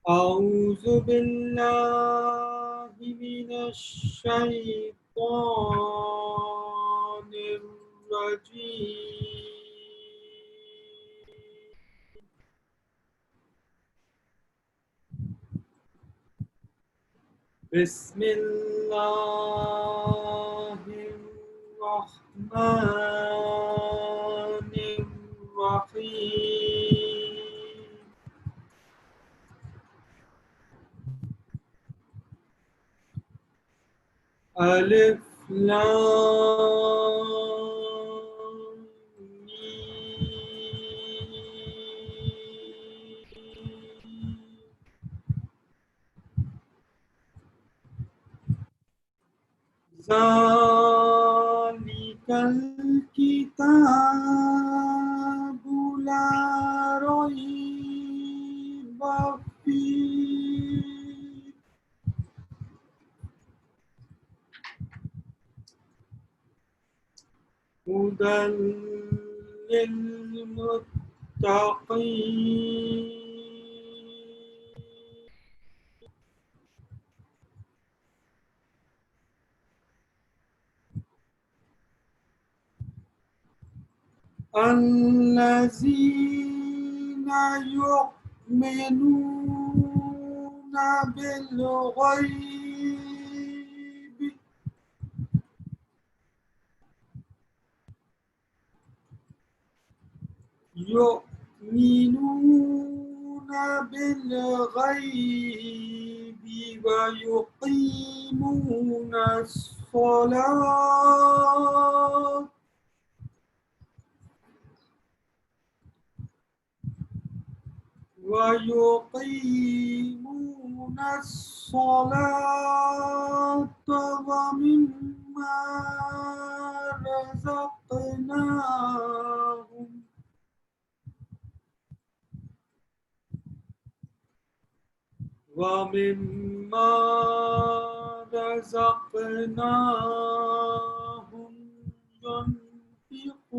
أعوذ بالله من الشيطان الرجيم. بسم الله الرحمن الرحيم. ألف لام ميم. ذلك الكتاب لا ريب فيه هدى للمتقين. الذين يؤمنون بالغيب ويقيمون الصلاة ومما رزقناهم ينفقون.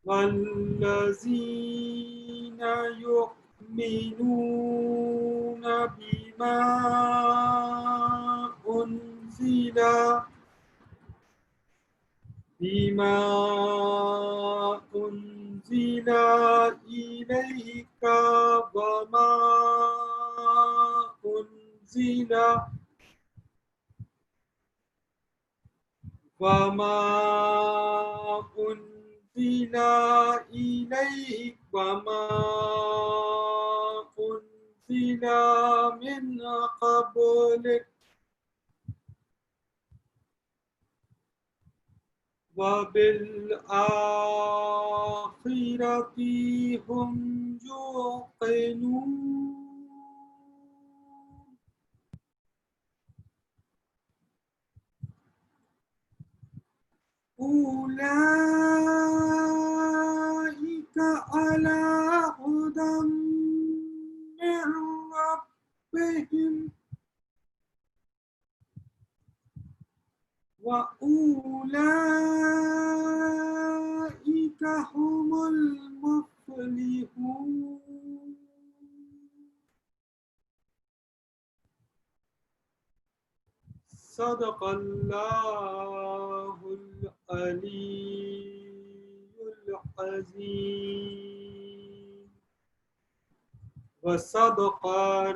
والذين يؤمنون بما أنزل إليك وما أنزل إليك وما أنزل من قبلك وبالآخرة هم يوقنون. أولئك على هدى من ربهم وأولئك هم المفلحون. صدق الله العلي العظيم وصدق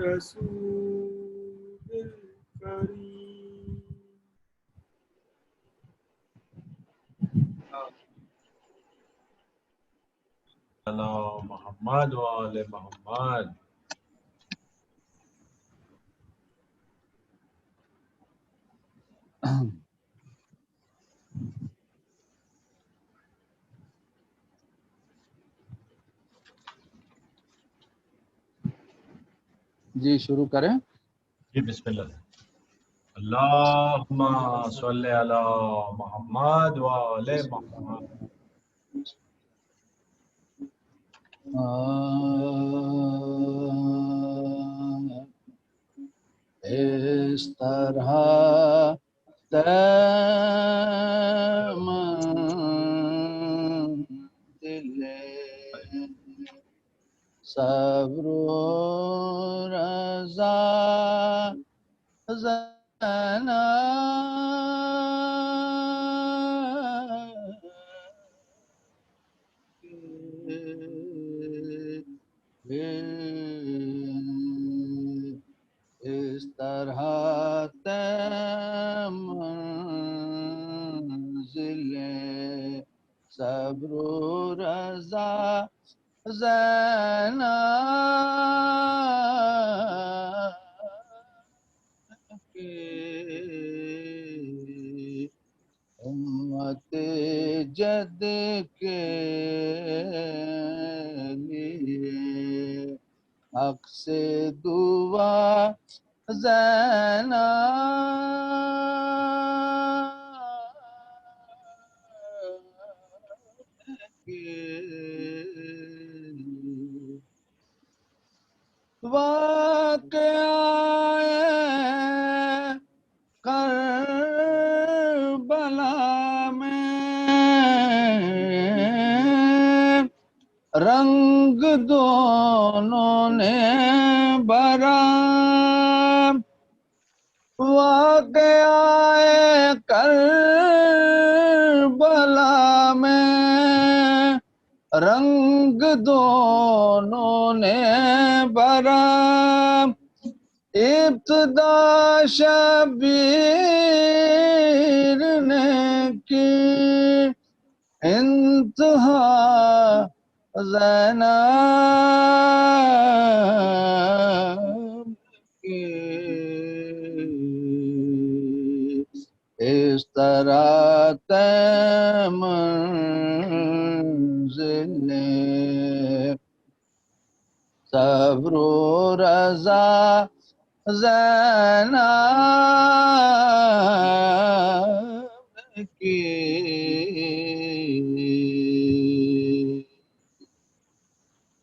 رسول الكريم. على محمد وآل محمد. جی شروع کریں. جی بسم اللہ. اللہم صلی علی محمد وآل محمد. اس طرح صبر و رضا زنا اس طرح منزل صبر و رضا زنا امت جد کے لیے حق سے دعا زینا واقعہ کربلا میں رنگ دونوں نے بھرا واقعہ کربلا میں رنگ دونوں نے بھرا ابتدا شبیر نے کی انتہا زینب کی اس طرح منزل صبر و رضا زینب کی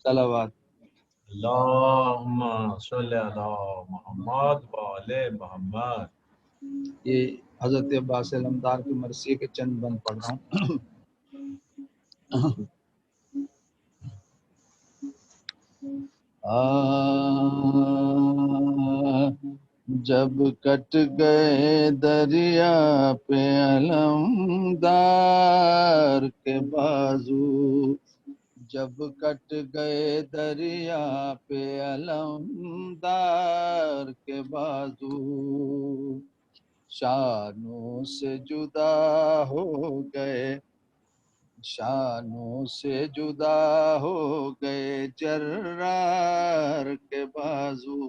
صلوات اللہم صلی علی محمد و آل محمد. یہ حضرت عباس علمدار کی مرثیے کے چند بند پڑھ رہا ہوں. جب کٹ گئے دریا پہ علمدار کے بازو جب کٹ گئے دریا پہ علمدار کے بازو شانوں سے جدا ہو گئے شانوں سے جدا ہو گئے جرار کے بازو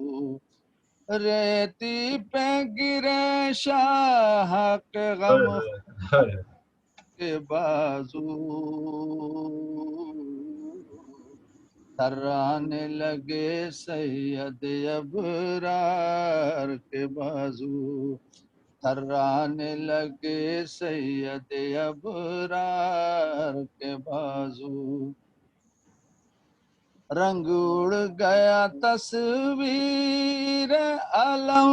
ریتی پہ گرے شاہ کے غم کے بازو تھرانے لگے سید ابرار کے بازو تھرانے لگے سید ابرار کے بازو رنگ اڑ گیا تصویر علم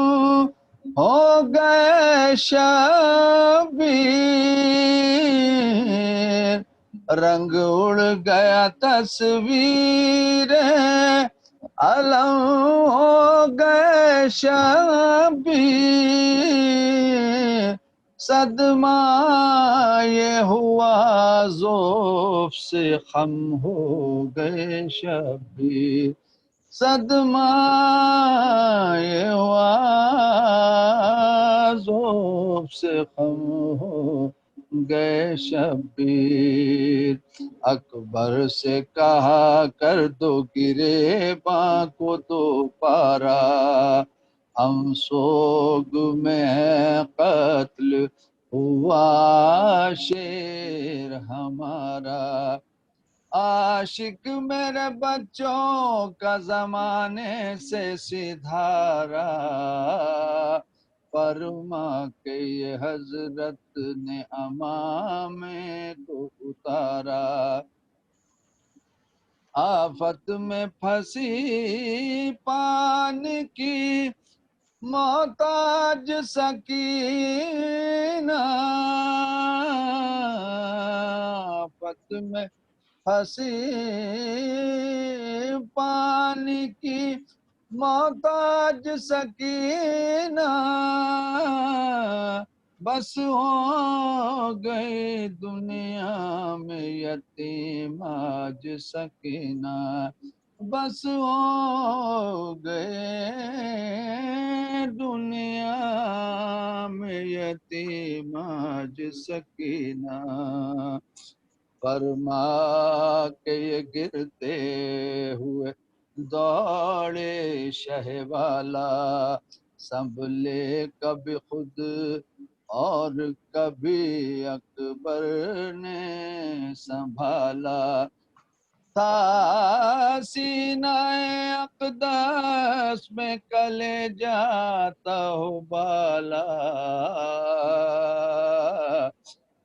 ہو گئے شبیر رنگ اڑ گیا تصویر علم ہو گئے شبیر صدمہ یہ ہوا ذوف سے خم ہو گئے شبیر صدمہ یہ ہوا ذوف سے خم ہو گئے شبیر اکبر سے کہا کر دو گرے باں کو دو پارا ہم سوگ میں قتل ہوا شیر ہمارا عاشق میرے بچوں کا زمانے سے سدھارا فرما کہ یہ حضرت نے امامے کو اتارا آفت میں پھنسی پانی کی محتاج سکینہ آفت میں ہنسی پانی کی محتاج سکینہ بس ہو گئی دنیا میں یتیم آج سکینہ بس ہو گئے دنیا میں یتیم آج سکینہ فرما کے یہ گرتے ہوئے دوڑے شہ والا سنبھلے کبھی خود اور کبھی اکبر نے سنبھالا تھا سینہ اقدس میں کلے جاتا ہو بالا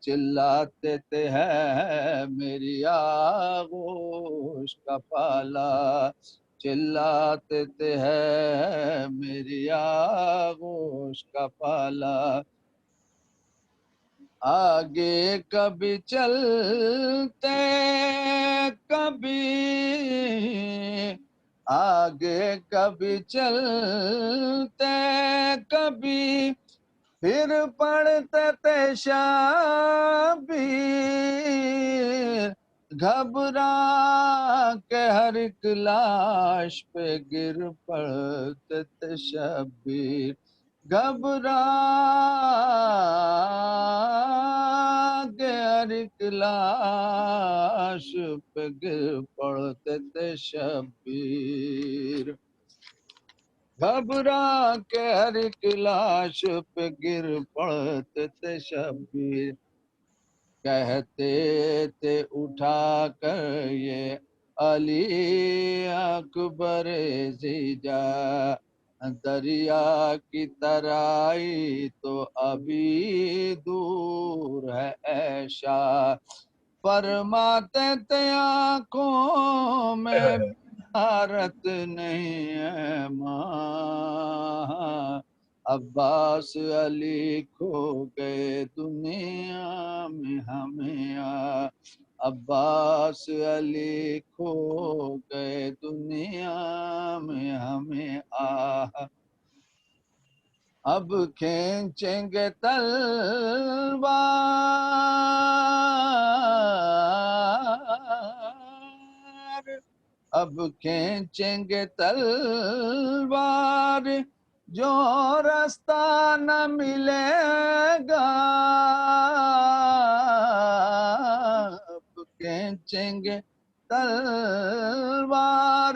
چلاتے تھے ہے میری آغوش کا پالا چلاتے تھے ہے میری آغوش کا پالا آگے کبھی چلتے کبھی آگے کبھی چلتے کبھی پھر پڑھتے تھے شبیر گھبرا کے ہر ایک لاش پہ گر پڑتے تھے شبیر گھبرا کے ہر ایک لاش پہ گر پڑتے تھے شبیر گھبرا کے ہر ایک لاش پہ گر پڑتے تھے شبیر کہتے تھے اٹھا کر یہ علی اکبر زیجا دریا کی ترائی تو ابھی دور ہے ایشا فرماتے تھے آنکھوں میں بھارت نہیں ہے ماں عباس علی کھو گئے دنیا میں ہمیں عباس علی کھو گئے دنیا میں ہمیں اب کھینچیں گے تلوار اب کھینچیں گے تلوار جو راستہ نہ ملے گا اب کھینچیں گے تلوار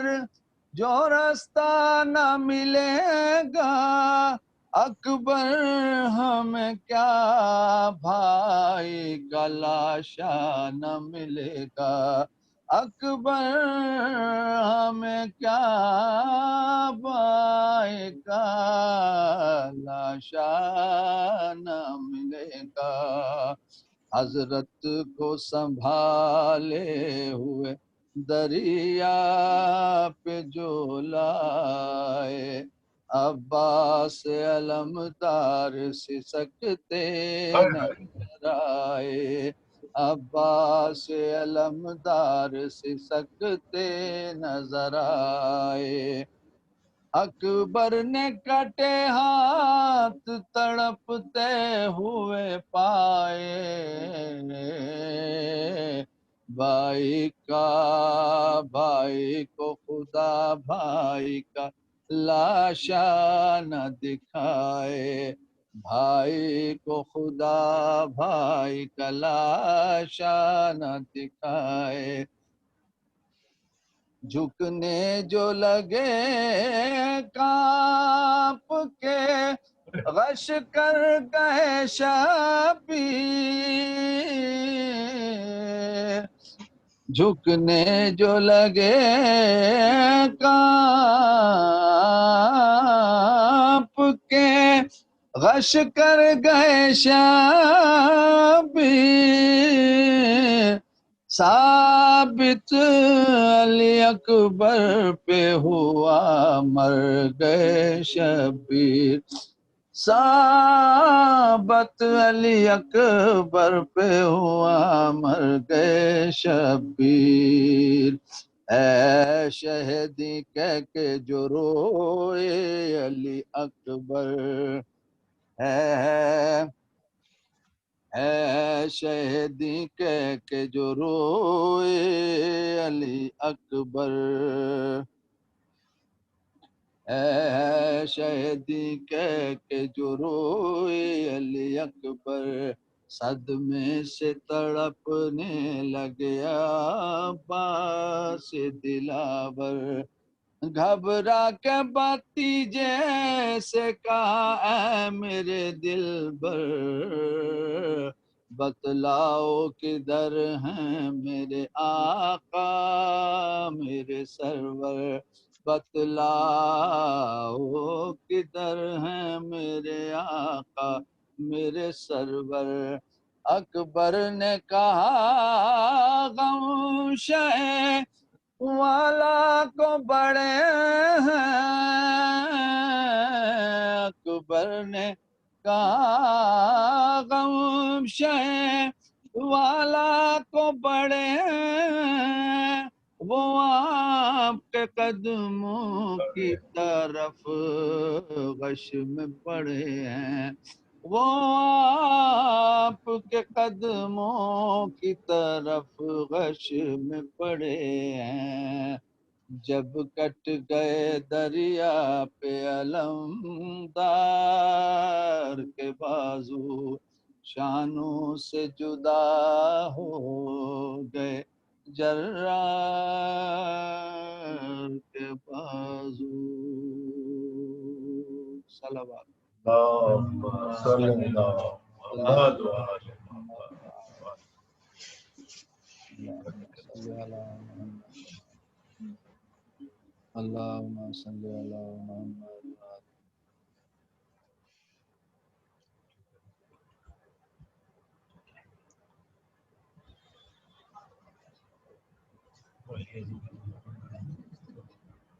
جو راستہ نہ ملے گا اکبر ہمیں کیا بھائی کا لاشا نہ ملے گا اکبر ہمیں کیا بھائی کا لاشا نہ ملے گا حضرت کو سنبھالے ہوئے دریا پہ جو لائے عباس علمدار سسکتے نظر آئے عباس علمدار سسکتے نظر آئے اکبر نے کٹے ہاتھ تڑپتے ہوئے پائے بھائی کو خدا بھائی کا لاشا نہ دکھائے بھائی کو خدا بھائی کا لاشا نہ دکھائے جھکنے جو لگے کانپ کے غش کر گئے شبیر جھکنے جو لگے کانپ کے غش کر گئے شبیر ثابت علی اکبر پہ ہوا مر گئے شبیر صابت علی اکبر پہ ہوا مر گئے شبیر، اے شہدی کہہ کے جو روئے علی اکبر، اے شہدی کہہ کے جو روئے علی اکبر، اے شہدی کہہ کے جو روئے علی اکبر، صدمے سے تڑپنے لگیا عباس دلاور، گھبرا کے بھتیجے سے کہا اے میرے دلبر، بتلاؤ کدھر ہیں میرے آقا میرے سرور، بتلاؤ کدھر ہیں میرے آقا میرے سرور، اکبر نے کہا غم شے والا کو بڑے ہیں، اکبر نے کہا غم شے والا کو بڑے ہیں، وہ آپ کے قدموں کی طرف غش میں پڑے ہیں، وہ آپ کے قدموں کی طرف غش میں پڑے ہیں، جب کٹ گئے دریا پہ علمدار کے بازو، شانوں سے جدا ہو گئے جرار کے بازو، صلوات اللهم صل على محمد وآل محمد. اللهم صل على محمد.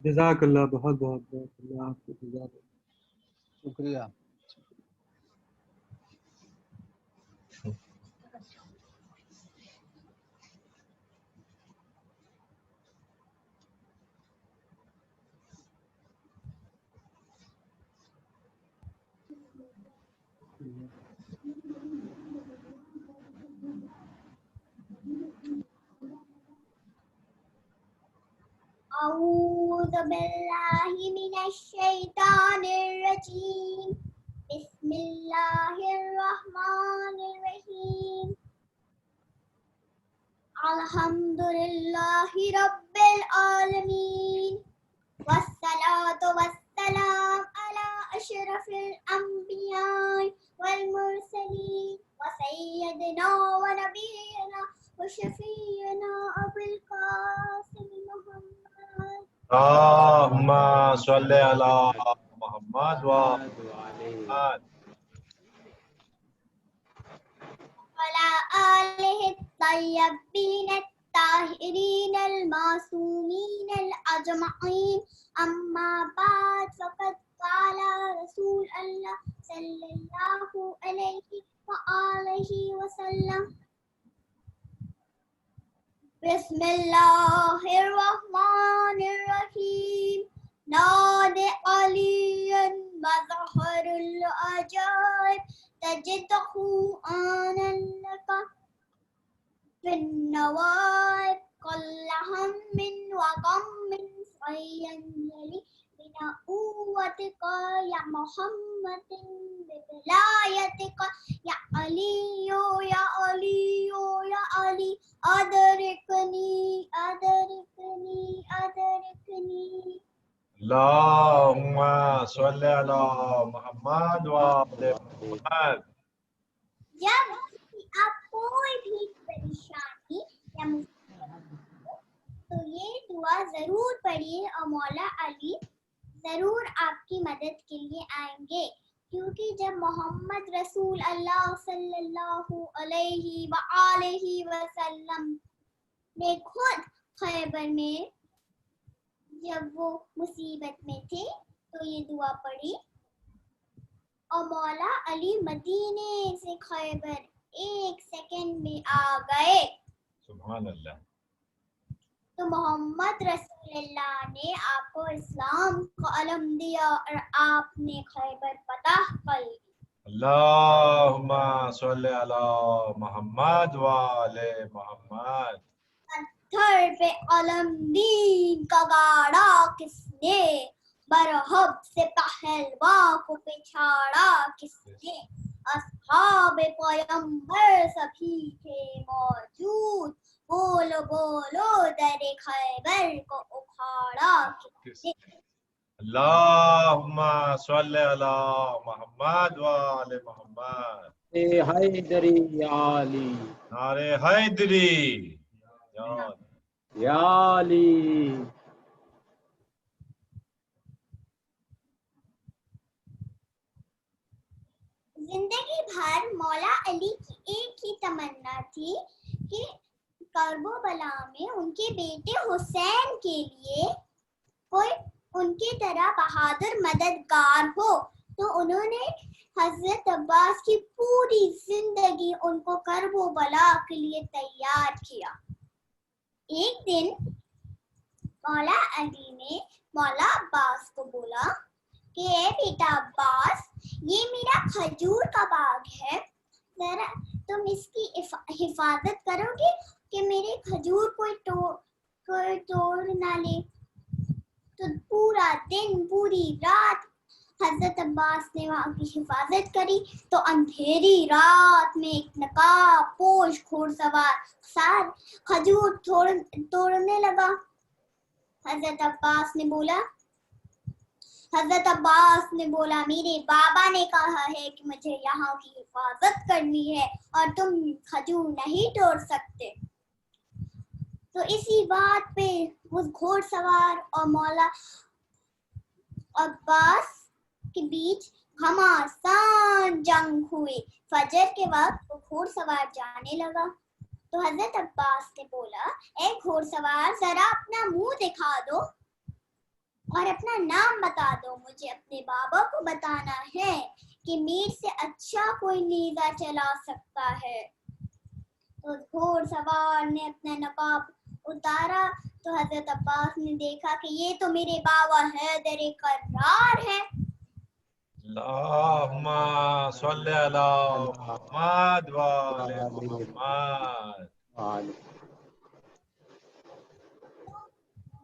جزاک اللہ، بہت بہت بہت اللہ آپ کو جزاک اللہ۔ شکریہ۔ أعوذ بالله من الشيطان الرجيم، بسم الله الرحمن الرحيم، الحمد لله رب العالمين، والصلاة والسلام على أشرف الأنبياء والمرسلين، وسيدنا ونبينا وشفيعنا أبي القاسم محمد، اللهم صل على محمد وآل محمد. وعلى آله الطيبين الطاهرين المعصومين الأجمعين، أما بعد، فقد قال رسول الله صلى الله عليه وآله وسلم، بسم الله الرحمن الرحيم، نادى عليا مظهر العجائب، تجده آنا لك في النوائب، كل هم وغم سعيا يلي بنبوتك يا محمد، بولايتك يا علي يا علي يا علي، أدركني أدركني أدركني. اللهم صل على محمد وآل محمد. جب آپ کوئی بھی پریشانی یا مصیبت ہو تو یہ دعا ضرور پڑھیے اور مولا علی ضرور آپ کی مدد کے لیے آئیں گے، کیونکہ جب محمد رسول اللہ صلی اللہ علیہ وآلہ وسلم نے خود خیبر میں جب وہ مصیبت میں تھے تو یہ دعا پڑھی اور مولا علی مدینے سے خیبر 1 سیکنڈ میں آ گئے. سبحان اللہ. تو محمد رسول اللہ نے آپ کو اسلام کا علم دیا اور آپ نے خیبر فتح کر لی. اللہم صلی علی محمد وآل محمد. پتھر پہ علم دین کا گاڑا کس نے؟ برہب سے پہلواں کو پچھاڑا کس نے؟ اصحاب پیغمبر سبھی تھے موجود. بولو بولو در خیبر کو اکھاڑا کس نے؟ اللہم صلی علی محمد وآل محمد. حیدری یا علی نعرہ حیدری یا یا علی. زندگی بھر مولا علی کی ایک ہی تمنا تھی کہ کرب و بلا میں ان کے بیٹے حسین کے لیے کوئی ان کی طرح بہادر مددگار ہو. تو انہوں نے حضرت عباس کی پوری زندگی ان کو کرب و بلا کے لیے تیار کیا. ایک دن مولا علی نے مولا عباس کو بولا کہ اے بیٹا عباس، یہ میرا کھجور کا باغ ہے، ذرا تم اس کی حفاظت کرو گے کہ میرے کھجور کوئی توڑ نہ لے. تو پورا دن پوری رات حضرت عباس نے وہاں کی حفاظت کری. تو اندھیری رات میں ایک نقاب پوش گھوڑ سوار کھجور توڑنے لگا. حضرت عباس نے بولا میرے بابا نے کہا ہے کہ مجھے یہاں کی حفاظت کرنی ہے اور تم کھجور نہیں توڑ سکتے. تو اسی بات پہ اس گھوڑ سوار اور مولا عباس کے بیچ گھماسان جنگ ہوئی. فجر کے وقت وہ گھوڑ سوار جانے لگا تو حضرت عباس نے بولا اے گھوڑ سوار، ذرا اپنا منہ دکھا دو اور اپنا نام بتا دو. مجھے اپنے بابا کو بتانا ہے کہ میر سے اچھا کوئی نیزہ چلا سکتا ہے. تو گھوڑ سوار نے اپنا نقاب اتارا تو حضرت عباس نے دیکھا کہ یہ تو میرے بابا حیدر کرار ہے. اللہم صلی علی محمد وآل محمد.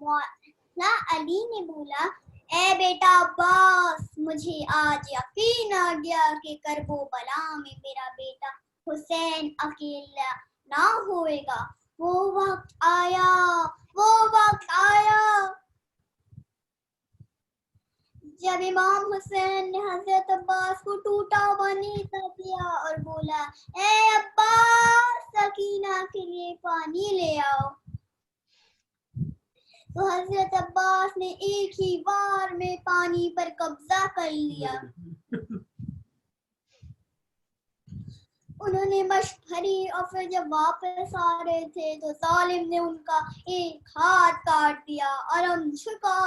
مولا علی نے بولا اے بیٹا عباس، مجھے آج یقین آ گیا کہ کرب و بلا میں میرا بیٹا حسین اکیلا نہ ہوئے گا. وہ وقت آیا جب امام حسین نے حضرت عباس کو ٹوٹا ہوا نیزہ دیا اور بولا اے عباس، سکینہ کے لیے پانی لے آؤ. تو حضرت عباس نے ایک ہی بار میں پانی پر قبضہ کر لیا. انہوں نے مشق بھری اور پھر جب واپس آ رہے تھے تو ظالم نے ان کا ایک ہاتھ کاٹ دیا. علم جھکا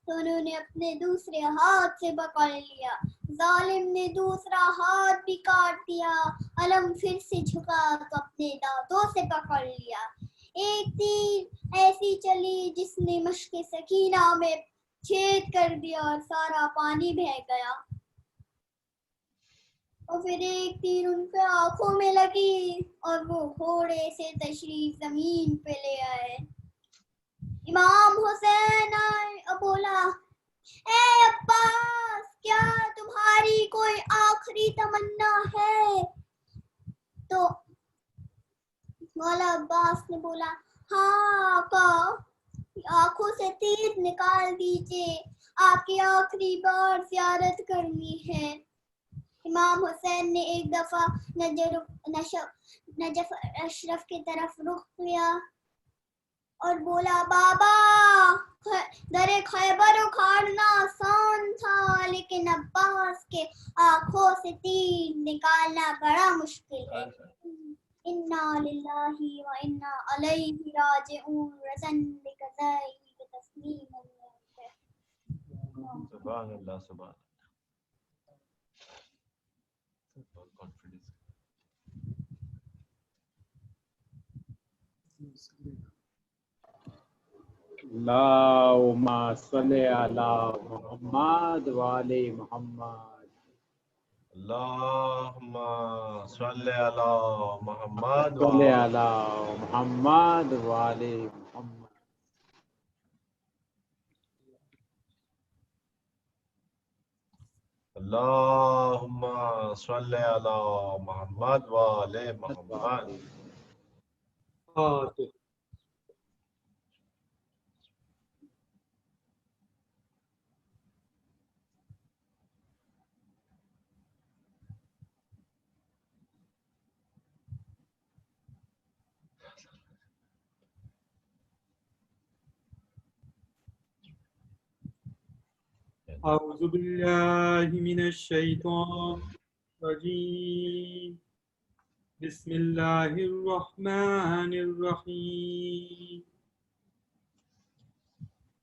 تو انہوں نے اپنے دوسرے ہاتھ سے پکڑ لیا. ظالم نے دوسرا ہاتھ بھی کاٹ دیا. علم پھر سے جھکا تو اپنے دانتوں سے پکڑ لیا. ایک تیر ایسی چلی جس نے مشق سکینہ میں چھید کر دیا اور سارا پانی بہہ گیا. اور پھر ایک تیر ان کے آنکھوں میں لگی اور وہ گھوڑے سے تشریف زمین پہ لے آئے. امام حسین آئے اور بولا اے عباس، کیا تمہاری کوئی آخری تمنا ہے؟ تو مولا عباس نے بولا ہاں آقا، آنکھوں سے تیر نکال دیجئے، آپ کی آخری بار زیارت کرنی ہے. امام حسین نے ایک دفعہ نجف اشرف کی طرف رخ کیا اور بولا بابا، در خیبر اکھاڑنا آسان تھا لیکن عباس کے آنکھوں سے تیر نکالنا بڑا مشکل ہے. انا للہ و انا الیہ راجعون. رسن بکذائک تسلیما. سبحان اللہ سبحان اللہ. اللهم صل على محمد وآل محمد. اللهم صل على محمد صل على محمد وآل محمد. اللهم صل على محمد وآل محمد. فاتح. أعوذ بالله من الشيطان الرجيم. بسم الله الرحمن الرحيم.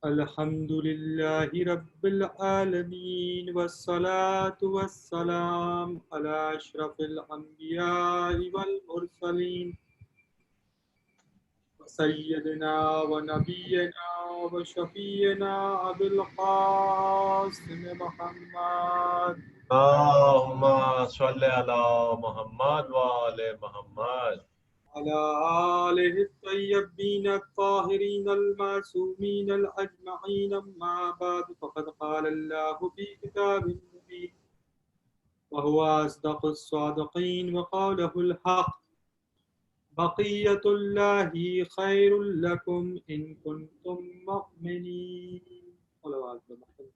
الحمد لله رب العالمين والصلاة والسلام على أشرف الأنبياء والمرسلين سيدنا ونبينا وشفينا أبي القاسم محمد اللهم صل على محمد وآل محمد. على آله الطيبين الطاهرين المعصومين الأجمعين. أما بعد فقد قال الله في كتابه المبين وهو أصدق الصادقين وقوله الحق بقية الله خير لكم إن كنتم مؤمنين.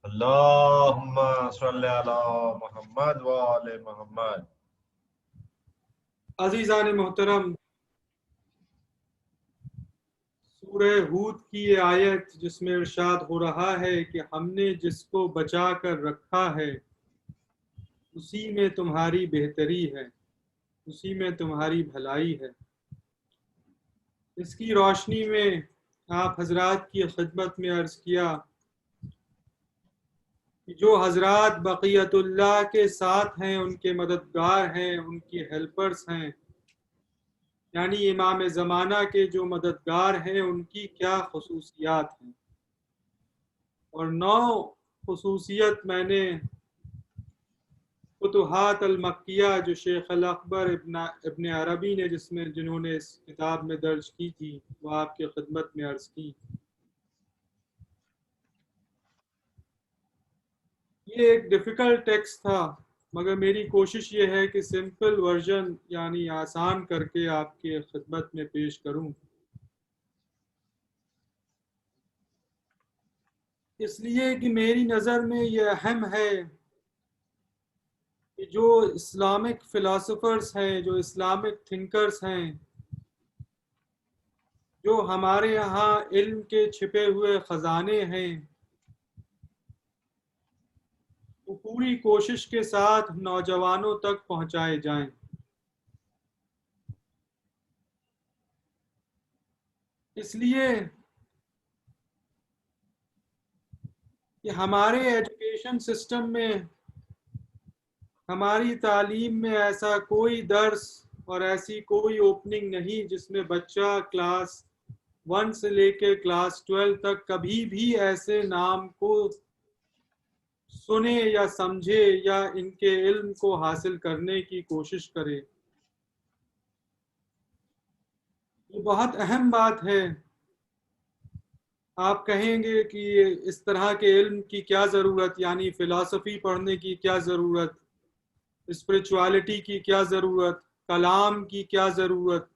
اللهم صل على محمد وآل محمد. عزیزان محترم، سورہ ہود کی یہ آیت جس میں ارشاد ہو رہا ہے کہ ہم نے جس کو بچا کر رکھا ہے اسی میں تمہاری بہتری ہے، اسی میں تمہاری بھلائی ہے، اس کی روشنی میں آپ حضرات کی خدمت میں عرض کیا کہ جو حضرات بقیت اللہ کے ساتھ ہیں، ان کے مددگار ہیں، ان کی ہیلپرز ہیں، یعنی امام زمانہ کے جو مددگار ہیں ان کی کیا خصوصیات ہیں، اور 9 خصوصیت میں نے فتوحات المکیہ جو شیخ الاکبر ابن عربی نے جنہوں نے اس کتاب میں درج کی تھی وہ آپ کی خدمت میں عرض کی۔ یہ ایک ڈیفیکلٹ ٹیکسٹ تھا، مگر میری کوشش یہ ہے کہ سمپل ورژن یعنی آسان کر کے آپ کی خدمت میں پیش کروں، اس لیے کہ میری نظر میں یہ اہم ہے کہ جو اسلامک فلاسفرز ہیں، جو اسلامک تھنکرز ہیں، جو ہمارے یہاں علم کے چھپے ہوئے خزانے ہیں، وہ پوری کوشش کے ساتھ نوجوانوں تک پہنچائے جائیں۔ اس لیے کہ ہمارے ایجوکیشن سسٹم میں، ہماری تعلیم میں ایسا کوئی درس اور ایسی کوئی اوپننگ نہیں جس میں بچہ کلاس 1 سے لے کے کلاس 12 تک کبھی بھی ایسے نام کو سنے یا سمجھے یا ان کے علم کو حاصل کرنے کی کوشش کرے۔ یہ بہت اہم بات ہے۔ آپ کہیں گے کہ اس طرح کے علم کی کیا ضرورت، یعنی فلسفی پڑھنے کی کیا ضرورت، اسپرچوالٹی کی کیا ضرورت، کلام کی کیا ضرورت،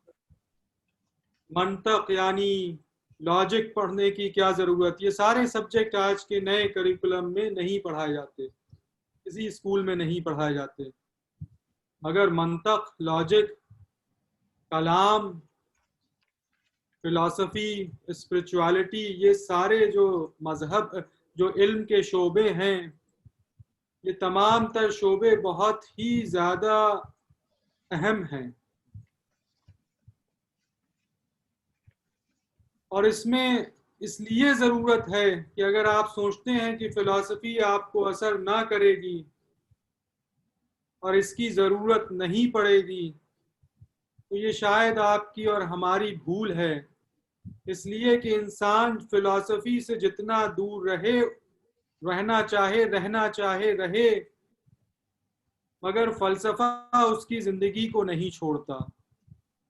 منطق یعنی لاجک پڑھنے کی کیا ضرورت۔ یہ سارے سبجیکٹ آج کے نئے کریکولم میں نہیں پڑھائے جاتے، کسی اسکول میں نہیں پڑھائے جاتے، مگر منطق، لاجک، کلام، فلسفی، اسپرچوالٹی، یہ سارے جو مذہب جو علم کے شعبے ہیں، یہ تمام تر شعبے بہت ہی زیادہ اہم ہیں، اور اس میں اس لیے ضرورت ہے کہ اگر آپ سوچتے ہیں کہ فلسفی آپ کو اثر نہ کرے گی اور اس کی ضرورت نہیں پڑے گی تو یہ شاید آپ کی اور ہماری بھول ہے، اس لیے کہ انسان فلسفی سے جتنا دور رہنا چاہے رہے، مگر فلسفہ اس کی زندگی کو نہیں چھوڑتا.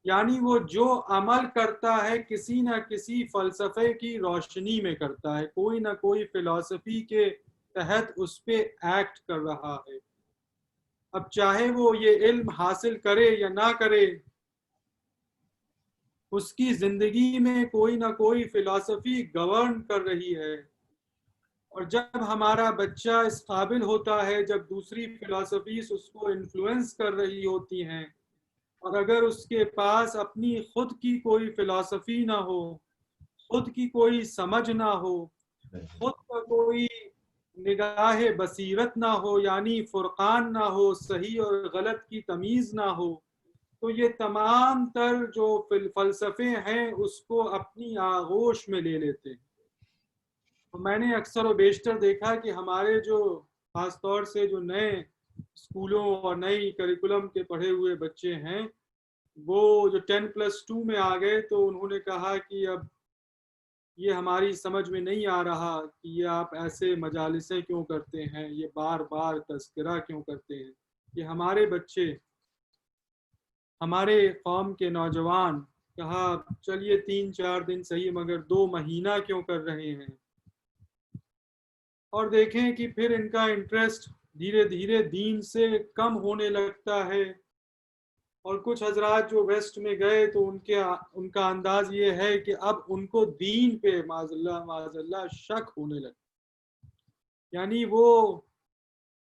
یعنی وہ جو عمل کرتا ہے کسی نہ کسی فلسفے کی روشنی میں کرتا ہے، کوئی نہ کوئی فلسفی کے تحت اس پہ ایکٹ کر رہا ہے. اب چاہے وہ یہ علم حاصل کرے یا نہ کرے، اس کی زندگی میں کوئی نہ کوئی فلسفی گورن کر رہی ہے. اور جب ہمارا بچہ اس قابل ہوتا ہے، جب دوسری فلسفیز اس کو انفلوئنس کر رہی ہوتی ہیں، اور اگر اس کے پاس اپنی خود کی کوئی فلسفی نہ ہو، خود کی کوئی سمجھ نہ ہو، خود کا کوئی نگاہ بصیرت نہ ہو، یعنی فرقان نہ ہو، صحیح اور غلط کی تمیز نہ ہو، تو یہ تمام تر جو فلسفے ہیں اس کو اپنی آغوش میں لے لیتے ہیں. میں نے اکثر و بیشتر دیکھا کہ ہمارے جو خاص طور سے جو نئے اسکولوں اور نئی کریکولم کے پڑھے ہوئے بچے ہیں، وہ جو 10+2 میں آ گئے تو انہوں نے کہا کہ اب یہ ہماری سمجھ میں نہیں آ رہا کہ یہ آپ ایسے مجالسیں کیوں کرتے ہیں، یہ بار بار تذکرہ کیوں کرتے ہیں. کہ ہمارے بچے، ہمارے قوم کے نوجوان، کہا چلیے 3-4 دن صحیح مگر 2 مہینہ کیوں کر رہے ہیں. اور دیکھیں کہ پھر ان کا انٹرسٹ دھیرے دھیرے دین سے کم ہونے لگتا ہے. اور کچھ حضرات جو ویسٹ میں گئے تو ان کا انداز یہ ہے کہ اب ان کو دین پہ معاذ اللہ شک ہونے لگا. یعنی وہ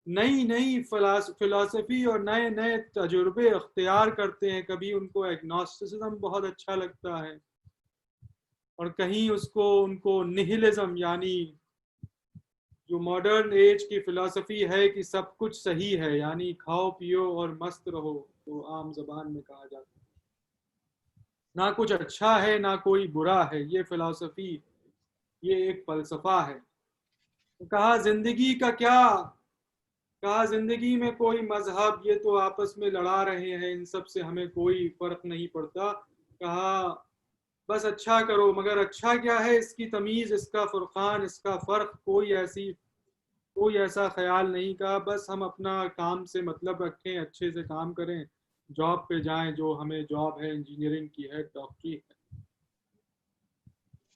نئی فلسفی اور نئے تجربے اختیار کرتے ہیں. کبھی ان کو ایگنوسٹسزم بہت اچھا لگتا ہے، اور کہیں ان کو نہلزم، یعنی جو ماڈرن ایج کی فلسفی ہے کہ سب کچھ صحیح ہے، یعنی کھاؤ پیو اور مست رہو، تو عام زبان میں کہا جاتا ہے، نہ کچھ اچھا ہے نہ کوئی برا ہے. یہ فلسفی، یہ ایک فلسفہ ہے. کہا زندگی کا کیا، کہا زندگی میں کوئی مذہب، یہ تو آپس میں لڑا رہے ہیں، ان سب سے ہمیں کوئی فرق نہیں پڑتا. کہا بس اچھا کرو، مگر اچھا کیا ہے، اس کی تمیز، اس کا فرقان، اس کا فرق کوئی ایسا خیال نہیں. کہا بس ہم اپنا کام سے مطلب رکھیں، اچھے سے کام کریں، جاب پہ جائیں، جو ہمیں جاب ہے، انجینئرنگ کی ہے، ڈاکٹری ہے.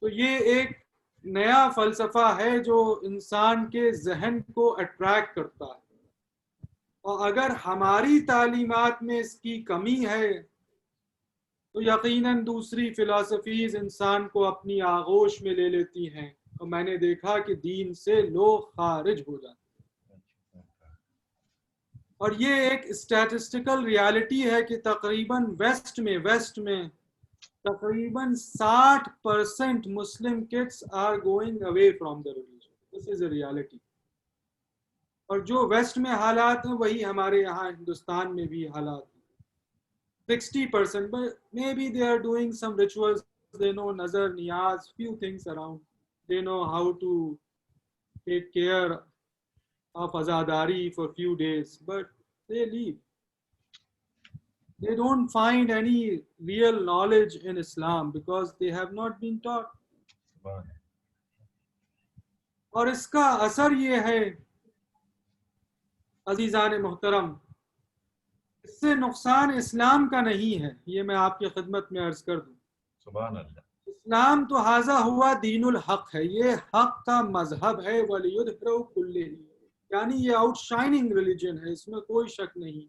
تو یہ ایک نیا فلسفہ ہے جو انسان کے ذہن کو اٹریکٹ کرتا ہے. اور اگر ہماری تعلیمات میں اس کی کمی ہے تو یقیناً دوسری فلسفیز انسان کو اپنی آغوش میں لے لیتی ہیں، اور میں نے دیکھا کہ دین سے لوگ خارج ہو جاتے ہیں. اور یہ ایک اسٹیٹسٹیکل ریالٹی ہے کہ تقریباً ویسٹ میں تقریباً 60% Muslim kids are going away from the religion. This is a reality. اور جو ویسٹ میں حالات ہیں وہی ہمارے یہاں ہندوستان میں بھی حالات ہیں. 60%, but maybe they are doing some rituals, they know nazar, niyaz, few things around, they know how to take care of azadari for few days, but they leave. They don't find any real knowledge in Islam because they have not been taught. اور اس کا اثر یہ ہے عزیزان محترم، اس سے نقصان اسلام کا نہیں ہے، یہ میں آپ کی خدمت میں عرض کر دوں. سبحان اللہ. اسلام تو ھذا ہوا دین الحق ہے، یہ حق کا مذہب ہے. وَلِيُظْهِرَهُ كُلِّهِ، یعنی یہ آؤٹ شائننگ ریلیجن ہے، اس میں کوئی شک نہیں.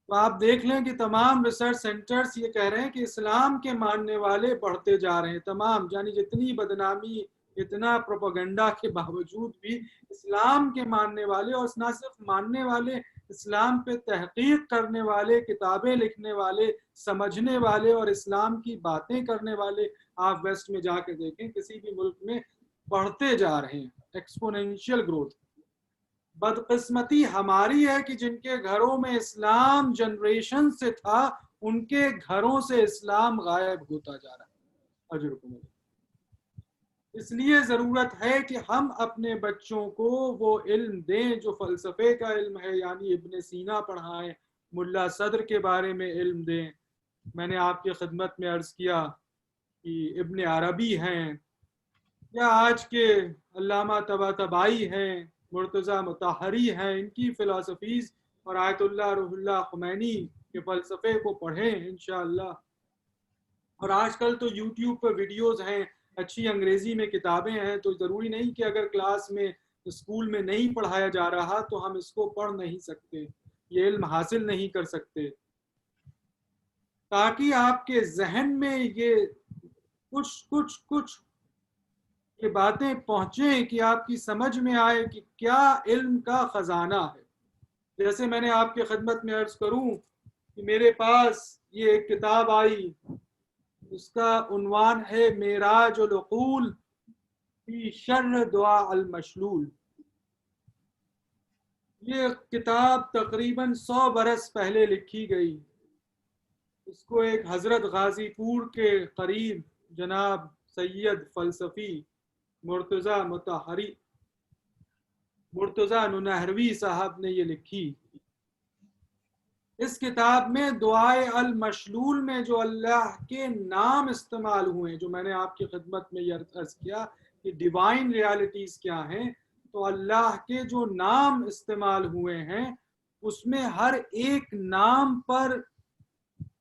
تو آپ دیکھ لیں کہ تمام ریسرچ سینٹرز یہ کہہ رہے ہیں کہ اسلام کے ماننے والے بڑھتے جا رہے ہیں. تمام، یعنی جتنی بدنامی، اتنا پروپیگنڈا کے باوجود بھی اسلام کے ماننے والے، اور نہ صرف ماننے والے، اسلام پہ تحقیق کرنے والے، کتابیں لکھنے والے، سمجھنے والے اور اسلام کی باتیں کرنے والے، آپ ویسٹ میں جا کے دیکھیں کسی بھی ملک میں بڑھتے جا رہے ہیں. Exponential growth. بدقسمتی ہماری ہے کہ جن کے گھروں میں اسلام جنریشن سے تھا، ان کے گھروں سے اسلام غائب ہوتا جا رہا ہے. اجرکم اللہ. اس لیے ضرورت ہے کہ ہم اپنے بچوں کو وہ علم دیں جو فلسفے کا علم ہے، یعنی ابن سینا پڑھائیں، ملا صدر کے بارے میں علم دیں. میں نے آپ کی خدمت میں عرض کیا کہ ابن عربی ہیں یا آج کے علامہ طباطبائی ہیں، مرتضیٰ مطہری ہیں، ان کی فلسفیز اور آیت اللہ روح اللہ خمینی کے فلسفے کو پڑھیں انشاءاللہ۔ اور آج کل تو یوٹیوب پہ ویڈیوز ہیں، اچھی انگریزی میں کتابیں ہیں، تو ضروری نہیں کہ اگر کلاس میں اسکول میں نہیں پڑھایا جا رہا تو ہم اس کو پڑھ نہیں سکتے، یہ علم حاصل نہیں کر سکتے، تاکہ آپ کے ذہن میں یہ کچھ یہ باتیں پہنچیں کہ آپ کی سمجھ میں آئے کہ کیا علم کا خزانہ ہے۔ جیسے میں نے آپ کی خدمت میں عرض کروں کہ میرے پاس یہ ایک کتاب آئی، اس کا عنوان ہے معراج العقول فی شرح دعاء المشلول۔ یہ کتاب تقریباً 100 برس پہلے لکھی گئی، اس کو ایک حضرت غازی پور کے قریب جناب سید فلسفی مرتضیٰ مطہری، مرتضیٰ ننہروی صاحب نے یہ لکھی۔ اس کتاب میں دعائے المشلول میں جو اللہ کے نام استعمال ہوئے، جو میں نے آپ کی خدمت میں یہ عرض کیا کہ ڈیوائن ریالٹیز کیا ہیں، تو اللہ کے جو نام استعمال ہوئے ہیں اس میں ہر ایک نام پر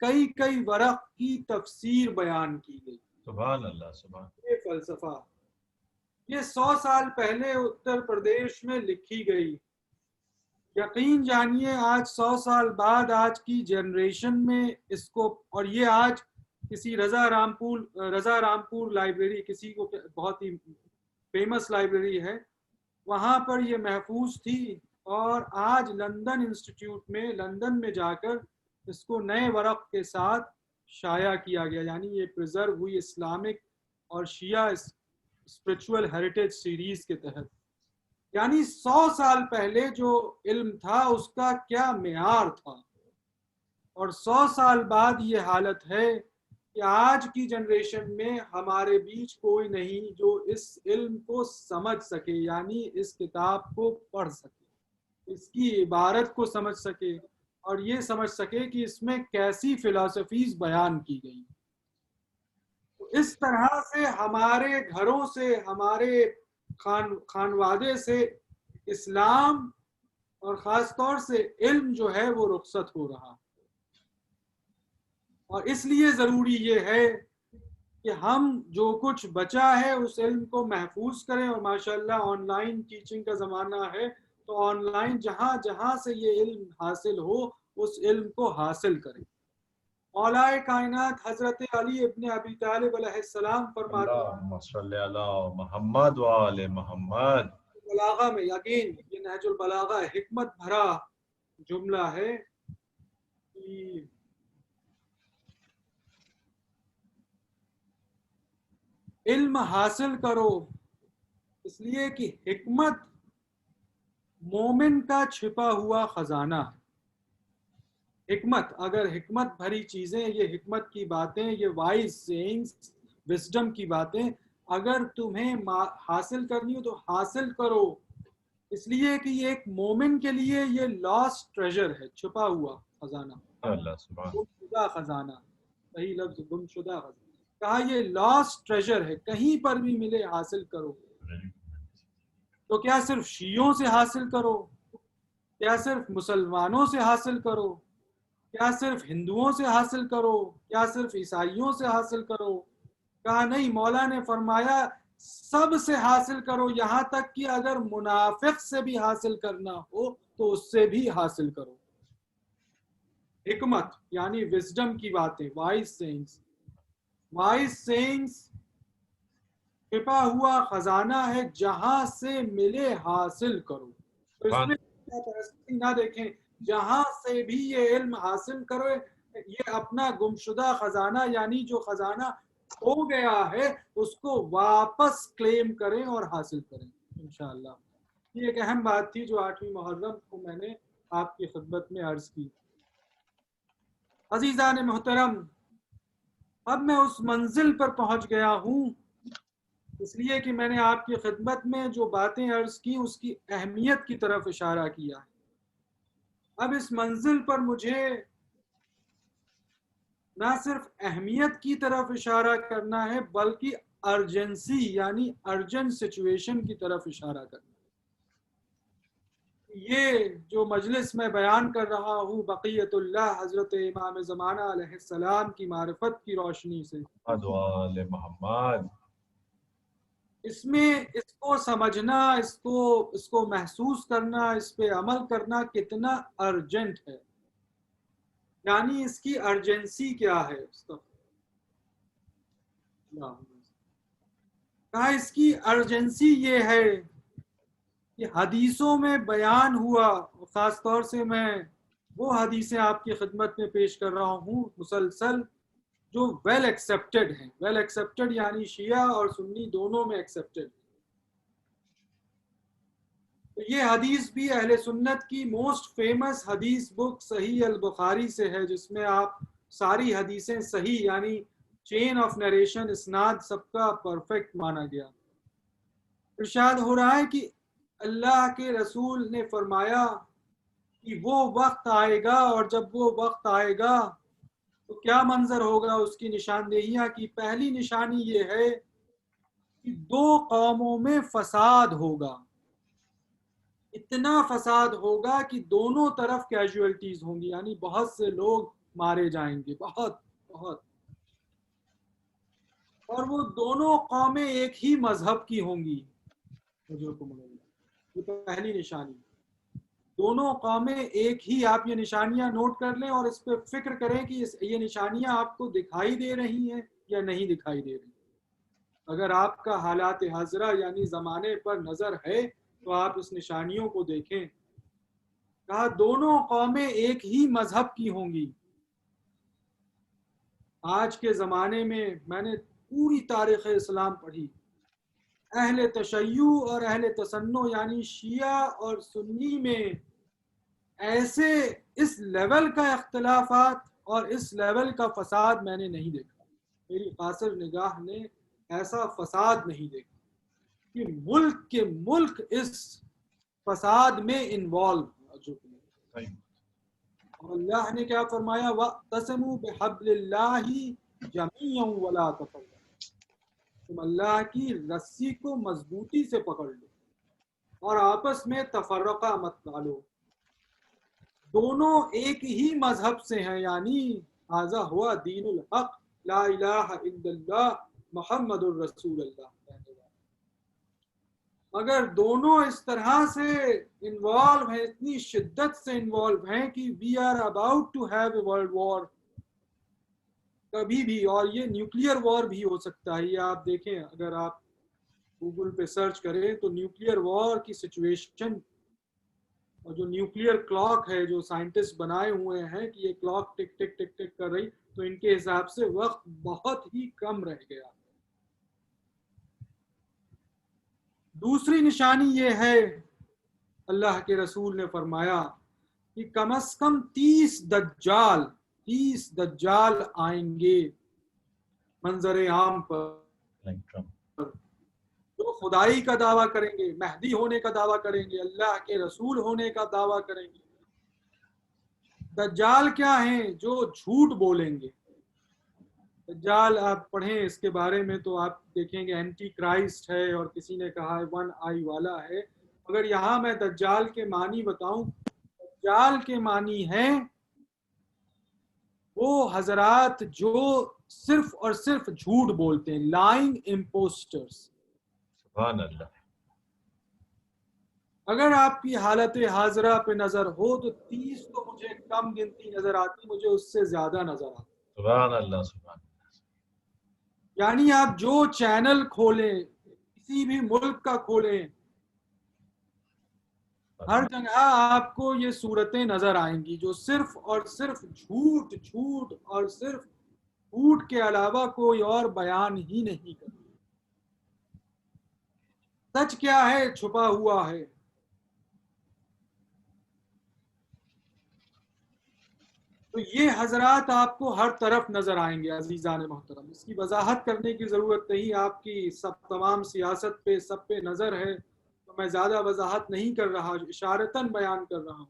کئی ورق کی تفسیر بیان کی گئی۔ سبحان اللہ، سبحان یہ فلسفہ یہ 100 سال پہلے اتر پردیش میں لکھی گئی۔ یقین جانیے آج 100 سال بعد آج کی جنریشن میں اس کو، اور یہ آج کسی رضا رامپور لائبریری، کسی کو بہت ہی فیمس لائبریری ہے، وہاں پر یہ محفوظ تھی، اور آج لندن انسٹیٹیوٹ میں لندن میں جا کر اس کو نئے ورق کے ساتھ شائع کیا گیا، یعنی یہ پریزرو ہوئی اسلامک اور شیعہ اسپرچول ہیریٹیج سیریز کے تحت۔ یعنی 100 سال پہلے جو علم تھا اس کا کیا معیار تھا، اور 100 سال بعد یہ حالت ہے کہ آج کی جنریشن میں ہمارے بیچ کوئی نہیں جو اس علم کو سمجھ سکے، یعنی اس کتاب کو پڑھ سکے، اس کی عبارت کو سمجھ سکے، اور یہ سمجھ سکے کہ اس میں کیسی فلسفیز بیان کی گئی۔ تو اس طرح سے ہمارے گھروں سے، ہمارے خانوادے سے اسلام اور خاص طور سے علم جو ہے وہ رخصت ہو رہا، اور اس لیے ضروری یہ ہے کہ ہم جو کچھ بچا ہے اس علم کو محفوظ کریں، اور ماشاءاللہ آن لائن ٹیچنگ کا زمانہ ہے تو آن لائن جہاں سے یہ علم حاصل ہو اس علم کو حاصل کریں۔ مولا کائنات حضرت علی ابن ابی طالب علیہ السلام فرماتے ہیں، اللہم صلی علی محمد وآل محمد، بلاغہ میں، یقین یہ نہج البلاغہ حکمت بھرا جملہ ہے کہ علم حاصل کرو، اس لیے کہ حکمت مومن کا چھپا ہوا خزانہ ہے۔ حکمت، اگر حکمت بھری چیزیں، یہ حکمت کی باتیں، یہ وائز سینگز، وزڈم کی باتیں اگر تمہیں حاصل کرنی ہو تو حاصل کرو، اس لیے کہ یہ ایک مومن کے لیے یہ لاسٹ ٹریجر ہے، چھپا ہوا خزانہ، اللہ سبحان، گمشدہ خزانہ، صحیح لفظ گمشدہ خزانہ کہا، یہ لاسٹ ٹریجر ہے، کہیں پر بھی ملے حاصل کرو۔ تو کیا صرف شیعوں سے حاصل کرو؟ کیا صرف مسلمانوں سے حاصل کرو؟ کیا صرف ہندوؤں سے حاصل کرو؟ کیا صرف عیسائیوں سے حاصل کرو؟ کہا نہیں، مولا نے فرمایا سب سے حاصل کرو، یہاں تک کہ اگر منافق سے بھی حاصل کرنا ہو تو اس سے بھی حاصل کرو۔ حکمت یعنی وزڈم کی باتیں، وائز سینگز، وائز سینگز چھپا ہوا خزانہ ہے، جہاں سے ملے حاصل کرو۔ تو اس میں پرستی نہ دیکھیں، جہاں سے بھی یہ علم حاصل کرو، یہ اپنا گمشدہ خزانہ یعنی جو خزانہ ہو گیا ہے اس کو واپس کلیم کریں اور حاصل کریں انشاءاللہ۔ یہ ایک اہم بات تھی جو 8ویں محرم کو میں نے آپ کی خدمت میں عرض کی۔ عزیزان محترم، اب میں اس منزل پر پہنچ گیا ہوں، اس لیے کہ میں نے آپ کی خدمت میں جو باتیں عرض کی اس کی اہمیت کی طرف اشارہ کیا ہے۔ اب اس منزل پر مجھے نہ صرف اہمیت کی طرف اشارہ کرنا ہے بلکہ ارجنسی یعنی ارجنٹ سچویشن کی طرف اشارہ کرنا ہے۔ یہ جو مجلس میں بیان کر رہا ہوں بقیت اللہ حضرت امام زمانہ علیہ السلام کی معرفت کی روشنی سے، وآل محمد، اس میں اس کو سمجھنا، اس کو محسوس کرنا، اس پہ عمل کرنا کتنا ارجنٹ ہے، یعنی اس کی ارجنسی کیا ہے۔ کہا اس کی ارجنسی یہ ہے کہ حدیثوں میں بیان ہوا، خاص طور سے میں وہ حدیثیں آپ کی خدمت میں پیش کر رہا ہوں مسلسل جو ویل ایکسیپٹڈ ہیں، ویل ایکسیپٹڈ یعنی شیعہ اور سنی دونوں میں ایکسیپٹڈ۔ تو یہ حدیث بھی اہل سنت کی موسٹ فیمس حدیث بک صحیح البخاری سے ہے، جس میں آپ ساری حدیثیں صحیح یعنی چین آف نریشن اسناد سب کا پرفیکٹ مانا گیا۔ ارشاد ہو رہا ہے کہ اللہ کے رسول نے فرمایا کہ وہ وقت آئے گا، اور جب وہ وقت آئے گا تو کیا منظر ہوگا اس کی نشاندہیاں کی۔ پہلی نشانی یہ ہے کہ دو قوموں میں فساد ہوگا، اتنا فساد ہوگا کہ دونوں طرف کیجویلٹیز ہوں گی، یعنی بہت سے لوگ مارے جائیں گے، بہت بہت، اور وہ دونوں قومیں ایک ہی مذہب کی ہوں گی۔ یہ پہلی نشانی، دونوں قومیں ایک ہی۔ آپ یہ نشانیاں نوٹ کر لیں اور اس پہ فکر کریں کہ یہ نشانیاں آپ کو دکھائی دے رہی ہیں یا نہیں دکھائی دے رہی۔ اگر آپ کا حالات حاضرہ یعنی زمانے پر نظر ہے تو آپ اس نشانیوں کو دیکھیں۔ کہا دونوں قومیں ایک ہی مذہب کی ہوں گی۔ آج کے زمانے میں نے پوری تاریخ اسلام پڑھی، اہل تشیع اور اہل تسنع یعنی شیعہ اور سنی میں ایسے اس لیول کا اختلافات اور اس لیول کا فساد میں نے نہیں دیکھا، میری قاصر نگاہ نے ایسا فساد نہیں دیکھا کہ ملک کے ملک اس فساد میں انوالو ہو چکے ہیں۔ اور اللہ نے کیا فرمایا، وَاعْتَصِمُوا بِحَبْلِ اللَّهِ جَمِيعًا وَلَا تَفَرَّقُوا، تم اللہ کی رسی کو مضبوطی سے پکڑ لو اور آپس میں تفرقہ مت ڈالو۔ دونوں ایک ہی مذہب سے ہیں، یعنی ھذا ہوا دین الحق، لا الہ الا اللہ محمد الرسول اللہ۔ اگر دونوں اس طرح سے انوالو ہیں، اتنی شدت سے انوالو ہیں کہ we are about to have a world war کبھی بھی، اور یہ نیوکلیئر وار بھی ہو سکتا ہے۔ یہ آپ دیکھیں، اگر آپ گوگل پہ سرچ کریں تو نیوکلیئر وار کی سچویشن، اور جو نیوکلیئر کلاک ہے جو سائنٹسٹ بنائے ہوئے ہیں کہ یہ کلاک ٹک ٹک ٹک ٹک کر رہی، تو ان کے حساب سے وقت بہت ہی کم رہ گیا۔ دوسری نشانی یہ ہے، اللہ کے رسول نے فرمایا کہ کم از کم 30 دجال آئیں گے منظر عام پر، جو خدائی کا دعویٰ کریں گے، مہدی ہونے کا دعویٰ کریں گے، اللہ کے رسول ہونے کا دعویٰ کریں گے۔ دجال کیا ہیں؟ جو جھوٹ بولیں گے۔ دجال آپ پڑھیں اس کے بارے میں تو آپ دیکھیں گے اینٹی کرائسٹ ہے، اور کسی نے کہا ہے 1 آئی والا ہے۔ اگر یہاں میں دجال کے معنی بتاؤں، دجال کے معنی ہیں وہ حضرات جو صرف اور صرف جھوٹ بولتے ہیں، لائنگ امپوسٹرز۔ سبحان اللہ۔ اگر آپ کی حالت حاضرہ پہ نظر ہو تو 30 تو مجھے کم گنتی نظر آتی، مجھے اس سے زیادہ نظر آتی۔ سبحان اللہ، سبحان اللہ۔ یعنی آپ جو چینل کھولیں، کسی بھی ملک کا کھولیں، ہر جگہ آپ کو یہ صورتیں نظر آئیں گی جو صرف اور صرف جھوٹ جھوٹ اور صرف جھوٹ کے علاوہ کوئی اور بیان ہی نہیں کرتے۔ سچ کیا ہے؟ چھپا ہوا ہے۔ تو یہ حضرات آپ کو ہر طرف نظر آئیں گے عزیزان محترم۔ اس کی وضاحت کرنے کی ضرورت نہیں، آپ کی تمام سیاست پہ سب پہ نظر ہے، تو میں زیادہ وضاحت نہیں کر رہا، اشارتاً بیان کر رہا ہوں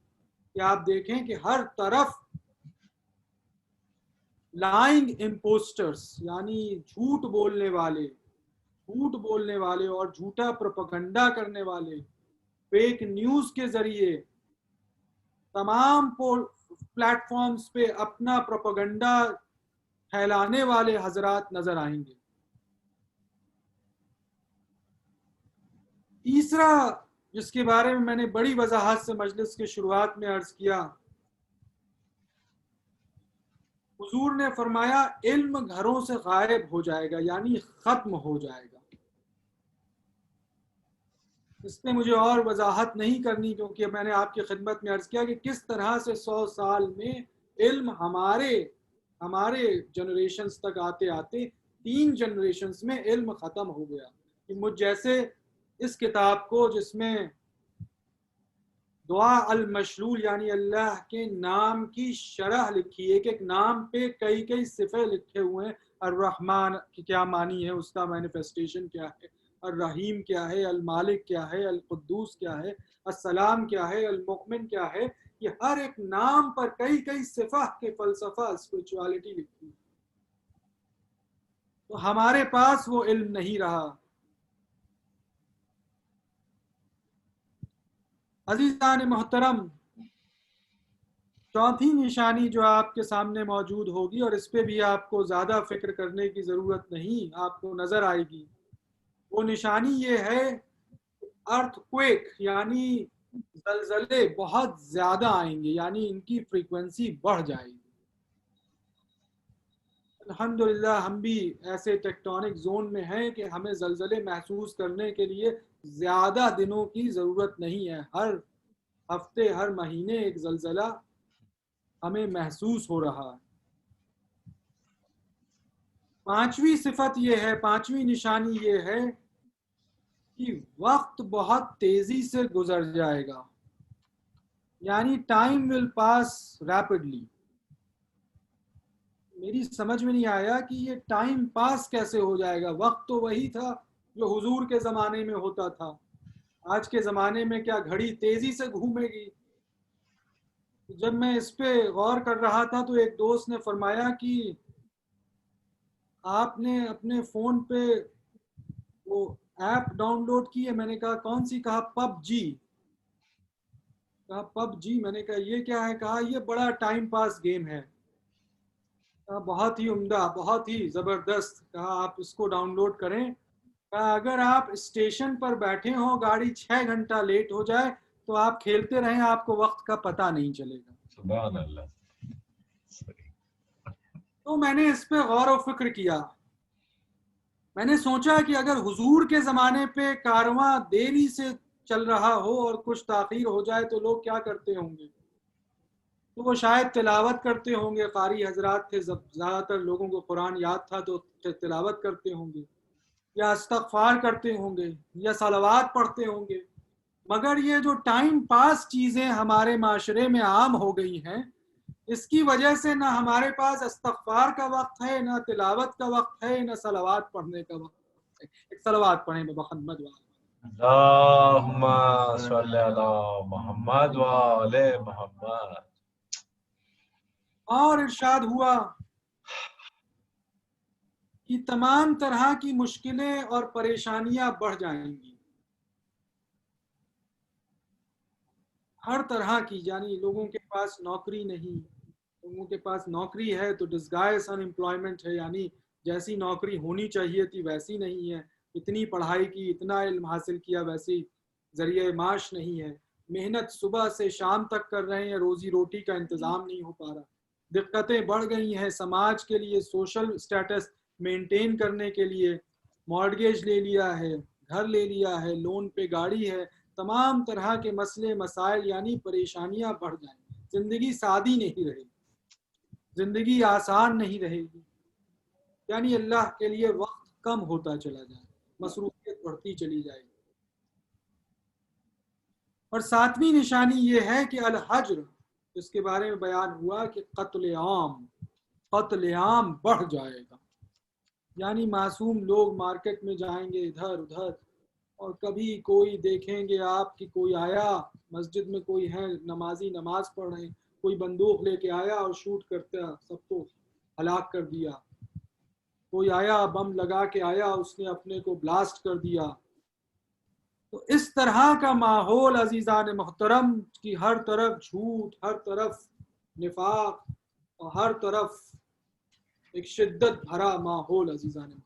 کہ آپ دیکھیں کہ ہر طرف لائنگ امپوسٹرس یعنی جھوٹ بولنے والے اور جھوٹا پروپیگنڈا کرنے والے، فیک نیوز کے ذریعے تمام پلیٹ فارمز پہ اپنا پروپیگنڈا پھیلانے والے حضرات نظر آئیں گے۔ تیسرا جس کے بارے میں نے بڑی وضاحت سے مجلس کے شروعات میں عرض کیا، حضور نے فرمایا علم گھروں سے غائب ہو جائے گا، یعنی ختم ہو جائے گا۔ اس میں مجھے اور وضاحت نہیں کرنی، کیونکہ میں نے آپ کی خدمت میں عرض کیا کہ کس طرح سے 100 سال میں علم ہمارے جنریشنز تک آتے آتے 3 جنریشنز میں علم ختم ہو گیا۔ کہ مجھ جیسے اس کتاب کو جس میں دعا المشلول یعنی اللہ کے نام کی شرح لکھی ہے، ایک نام پہ کئی صفحے لکھے ہوئے ہیں، الرحمن کی کیا معنی ہے، اس کا مینیفیسٹیشن کیا ہے، الرحیم کیا ہے، المالک کیا ہے، القدوس کیا ہے، السلام کیا ہے، المؤمن کیا ہے، یہ ہر ایک نام پر کئی صفحہ کے فلسفہ اسپرچوالٹی لکھی ہے۔ تو ہمارے پاس وہ علم نہیں رہا۔ عزیزان محترم، چوتھی نشانی جو آپ کے سامنے موجود ہوگی، اور اس پہ بھی آپ کو زیادہ فکر کرنے کی ضرورت نہیں، آپ کو نظر آئے گی، وہ نشانی یہ ہے ارتھ کویک یعنی زلزلے بہت زیادہ آئیں گے، یعنی ان کی فریکوینسی بڑھ جائے گی۔ الحمدللہ ہم بھی ایسے ٹیکٹونک زون میں ہیں کہ ہمیں زلزلے محسوس کرنے کے لیے زیادہ دنوں کی ضرورت نہیں ہے، ہر ہفتے ہر مہینے ایک زلزلہ ہمیں محسوس ہو رہا ہے۔ 5ویں صفت یہ ہے، 5ویں نشانی یہ ہے کہ وقت بہت تیزی سے گزر جائے گا، یعنی ٹائم ول پاس ریپڈلی۔ میری سمجھ میں نہیں آیا کہ یہ ٹائم پاس کیسے ہو جائے گا، وقت تو وہی تھا جو حضور کے زمانے میں ہوتا تھا، آج کے زمانے میں کیا گھڑی تیزی سے گھومے گی؟ جب میں اس پہ غور کر رہا تھا تو ایک دوست نے فرمایا کہ آپ نے اپنے فون پہ وہ ایپ ڈاؤن لوڈ کی ہے؟ میں نے کہا کون سی؟ کہا پب جی۔ کہا پب جی؟ میں نے کہا یہ کیا ہے؟ کہا یہ بڑا ٹائم پاس گیم ہے۔ کہا بہت ہی عمدہ، بہت ہی زبردست۔ کہا آپ اس کو ڈاؤن لوڈ کریں۔ کہا اگر آپ اسٹیشن پر بیٹھے ہوں، گاڑی 6 گھنٹہ لیٹ ہو جائے تو آپ کھیلتے رہیں، آپ کو وقت کا پتہ نہیں چلے گا۔ سبحان اللہ۔ تو میں نے اس پہ غور و فکر کیا، میں نے سوچا کہ اگر حضور کے زمانے پہ کارواں دیری سے چل رہا ہو اور کچھ تاخیر ہو جائے تو لوگ کیا کرتے ہوں گے؟ تو وہ شاید تلاوت کرتے ہوں گے، قاری حضرات تھے، زیادہ تر لوگوں کو قرآن یاد تھا تو تلاوت کرتے ہوں گے، یا استغفار کرتے ہوں گے، یا صلوات پڑھتے ہوں گے۔ مگر یہ جو ٹائم پاس چیزیں ہمارے معاشرے میں عام ہو گئی ہیں، اس کی وجہ سے نہ ہمارے پاس استغفار کا وقت ہے، نہ تلاوت کا وقت ہے، نہ صلوات پڑھنے کا وقت ہے۔ ایک صلوات پڑھیں محمد والے۔ اللہم صلی علی محمد وآل محمد۔ اور ارشاد ہوا کہ تمام طرح کی مشکلیں اور پریشانیاں بڑھ جائیں گی، ہر طرح کی، یعنی لوگوں کے پاس نوکری نہیں، لوگوں کے پاس نوکری ہے تو ڈسگائز ان امپلائمنٹ ہے، یعنی جیسی نوکری ہونی چاہیے تھی ویسی نہیں ہے، اتنی پڑھائی کی، اتنا علم حاصل کیا، ویسی ذریعہ معاش نہیں ہے، محنت صبح سے شام تک کر رہے ہیں، روزی روٹی کا انتظام نہیں ہو پا رہا، دقتیں بڑھ گئی ہیں سماج کے لیے، سوشل سٹیٹس مینٹین کرنے کے لیے مارگیج لے لیا ہے، گھر لے لیا ہے، لون پہ گاڑی ہے، تمام طرح کے مسئلے مسائل یعنی پریشانیاں بڑھ جائیں، زندگی سادی نہیں رہے گی، زندگی آسان نہیں رہے گی، یعنی اللہ کے لیے وقت کم ہوتا چلا جائے، مصروفیت بڑھتی چلی جائے گی۔ اور 7ویں نشانی یہ ہے کہ الحجر، اس کے بارے میں بیان ہوا کہ قتل عام بڑھ جائے گا، یعنی معصوم لوگ مارکیٹ میں جائیں گے ادھر ادھر، اور کبھی کوئی دیکھیں گے آپ کی کوئی آیا مسجد میں، کوئی ہے نمازی نماز پڑھ رہے ہیں، کوئی بندوق لے کے آیا اور شوٹ کرتا سب کو، ہلاک کر دیا، کوئی آیا بم لگا کے آیا، اس نے اپنے کو بلاسٹ کر دیا. تو اس طرح کا ماحول عزیزان محترم کی ہر طرف جھوٹ، ہر طرف نفاق اور ہر طرف ایک شدت بھرا ماحول عزیزان محترم.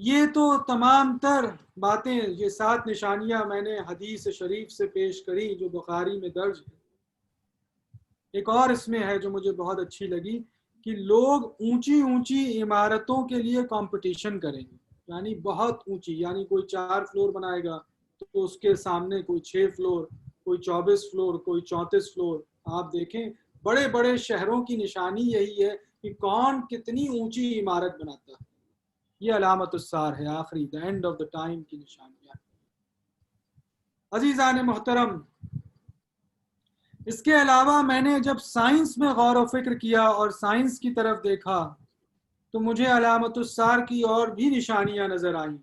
یہ تو تمام تر باتیں، یہ 7 نشانیاں میں نے حدیث شریف سے پیش کری جو بخاری میں درج ہے. ایک اور اس میں ہے جو مجھے بہت اچھی لگی کہ لوگ اونچی اونچی عمارتوں کے لیے کمپٹیشن کریں گے، یعنی بہت اونچی، یعنی کوئی 4 فلور بنائے گا تو اس کے سامنے کوئی 6 فلور، کوئی 24 فلور، کوئی 34 فلور. آپ دیکھیں بڑے بڑے شہروں کی نشانی یہی ہے کہ کون کتنی اونچی عمارت بناتا ہے. یہ علامت السار ہے، آخری دا اینڈ آف دا ٹائم کی نشانیاں. عزیزان محترم، اس کے علاوہ میں نے جب سائنس میں غور و فکر کیا اور سائنس کی طرف دیکھا تو مجھے علامت السار کی اور بھی نشانیاں نظر آئیں،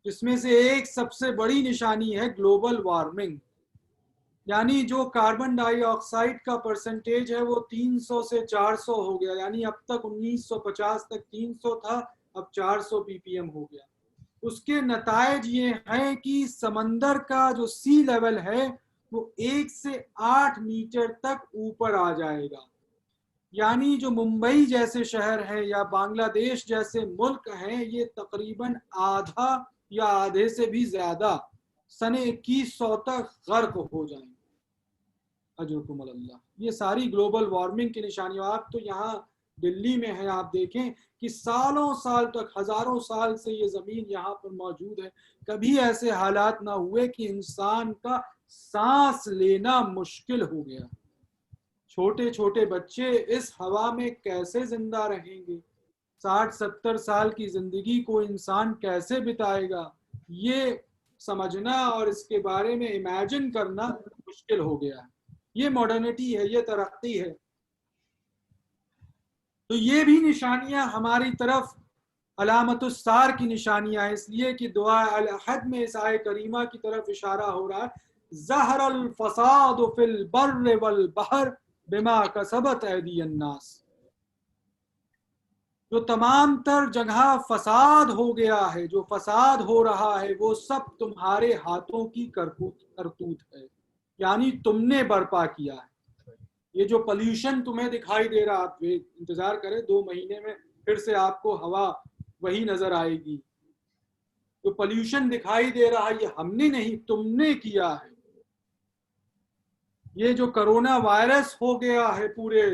جس میں سے ایک سب سے بڑی نشانی ہے گلوبل وارمنگ. یعنی جو کاربن ڈائی آکسائڈ کا پرسنٹیج ہے وہ 300 سے 400 ہو گیا، یعنی اب تک 1950 تک 300 تھا، اب 400 ppm ہو گیا. اس کے نتائج یہ ہیں کہ سمندر کا جو سی لیول ہے وہ 1 سے 8 میٹر تک اوپر آ جائے گا. یعنی جو ممبئی جیسے شہر ہیں یا بنگلہ دیش جیسے ملک ہیں، یہ تقریباً آدھا یا آدھے سے بھی زیادہ سن 2100 تک غرق ہو جائیں گے. اجرکم اللہ. یہ ساری گلوبل وارمنگ کی نشانیاں. آپ تو یہاں دلی میں ہیں، آپ دیکھیں کہ سالوں سال تک، ہزاروں سال سے یہ زمین یہاں پر موجود ہے، کبھی ایسے حالات نہ ہوئے کہ انسان کا سانس لینا مشکل ہو گیا. چھوٹے چھوٹے بچے اس ہوا میں کیسے زندہ رہیں گے؟ 60-70 سال کی زندگی کو انسان کیسے بتائے گا؟ یہ سمجھنا اور اس کے بارے میں امیجن کرنا مشکل ہو گیا ہے. یہ ماڈرنٹی ہے، یہ ترقی ہے. تو یہ بھی نشانیاں ہماری طرف علامت السار کی نشانیاں ہیں، اس لیے کہ دعا الاحد میں اس آیہ کریمہ کی طرف اشارہ ہو رہا ہے، ظہر الفساد فی البر والبحر بما کسبت ایدی الناس. جو تمام تر جگہ فساد ہو گیا ہے، جو فساد ہو رہا ہے، وہ سب تمہارے ہاتھوں کی کرتوت ہے، یعنی تم نے برپا کیا ہے. یہ جو پلیوشن تمہیں دکھائی دے رہا، آپ انتظار کریں 2 مہینے میں پھر سے آپ کو ہوا وہی نظر آئے گی. جو پلیوشن دکھائی دے رہا یہ ہم نے نہیں، تم نے کیا ہے. یہ جو کرونا وائرس ہو گیا ہے پورے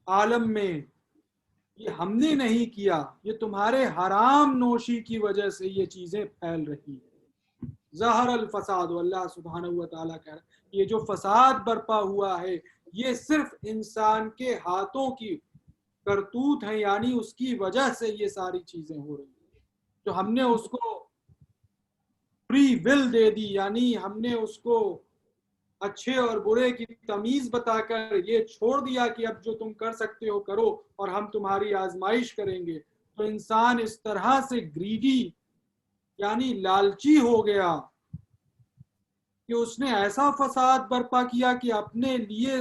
عالم میں، یہ ہم نے نہیں کیا، یہ تمہارے حرام نوشی کی وجہ سے یہ چیزیں پھیل رہی ہیں. ظہر الفساد، اللہ سبحانہ و تعالیٰ کہہ رہا ہے یہ جو فساد برپا ہوا ہے یہ صرف انسان کے ہاتھوں کی کرتوت ہیں، یعنی اس کی وجہ سے یہ ساری چیزیں ہو رہی ہیں. جو ہم نے اس کو فری ول دے دی، یعنی ہم نے اس کو اچھے اور برے کی تمیز بتا کر یہ چھوڑ دیا کہ اب جو تم کر سکتے ہو کرو اور ہم تمہاری آزمائش کریں گے. تو انسان اس طرح سے گریڈی یعنی لالچی ہو گیا کہ اس نے ایسا فساد برپا کیا کہ اپنے لیے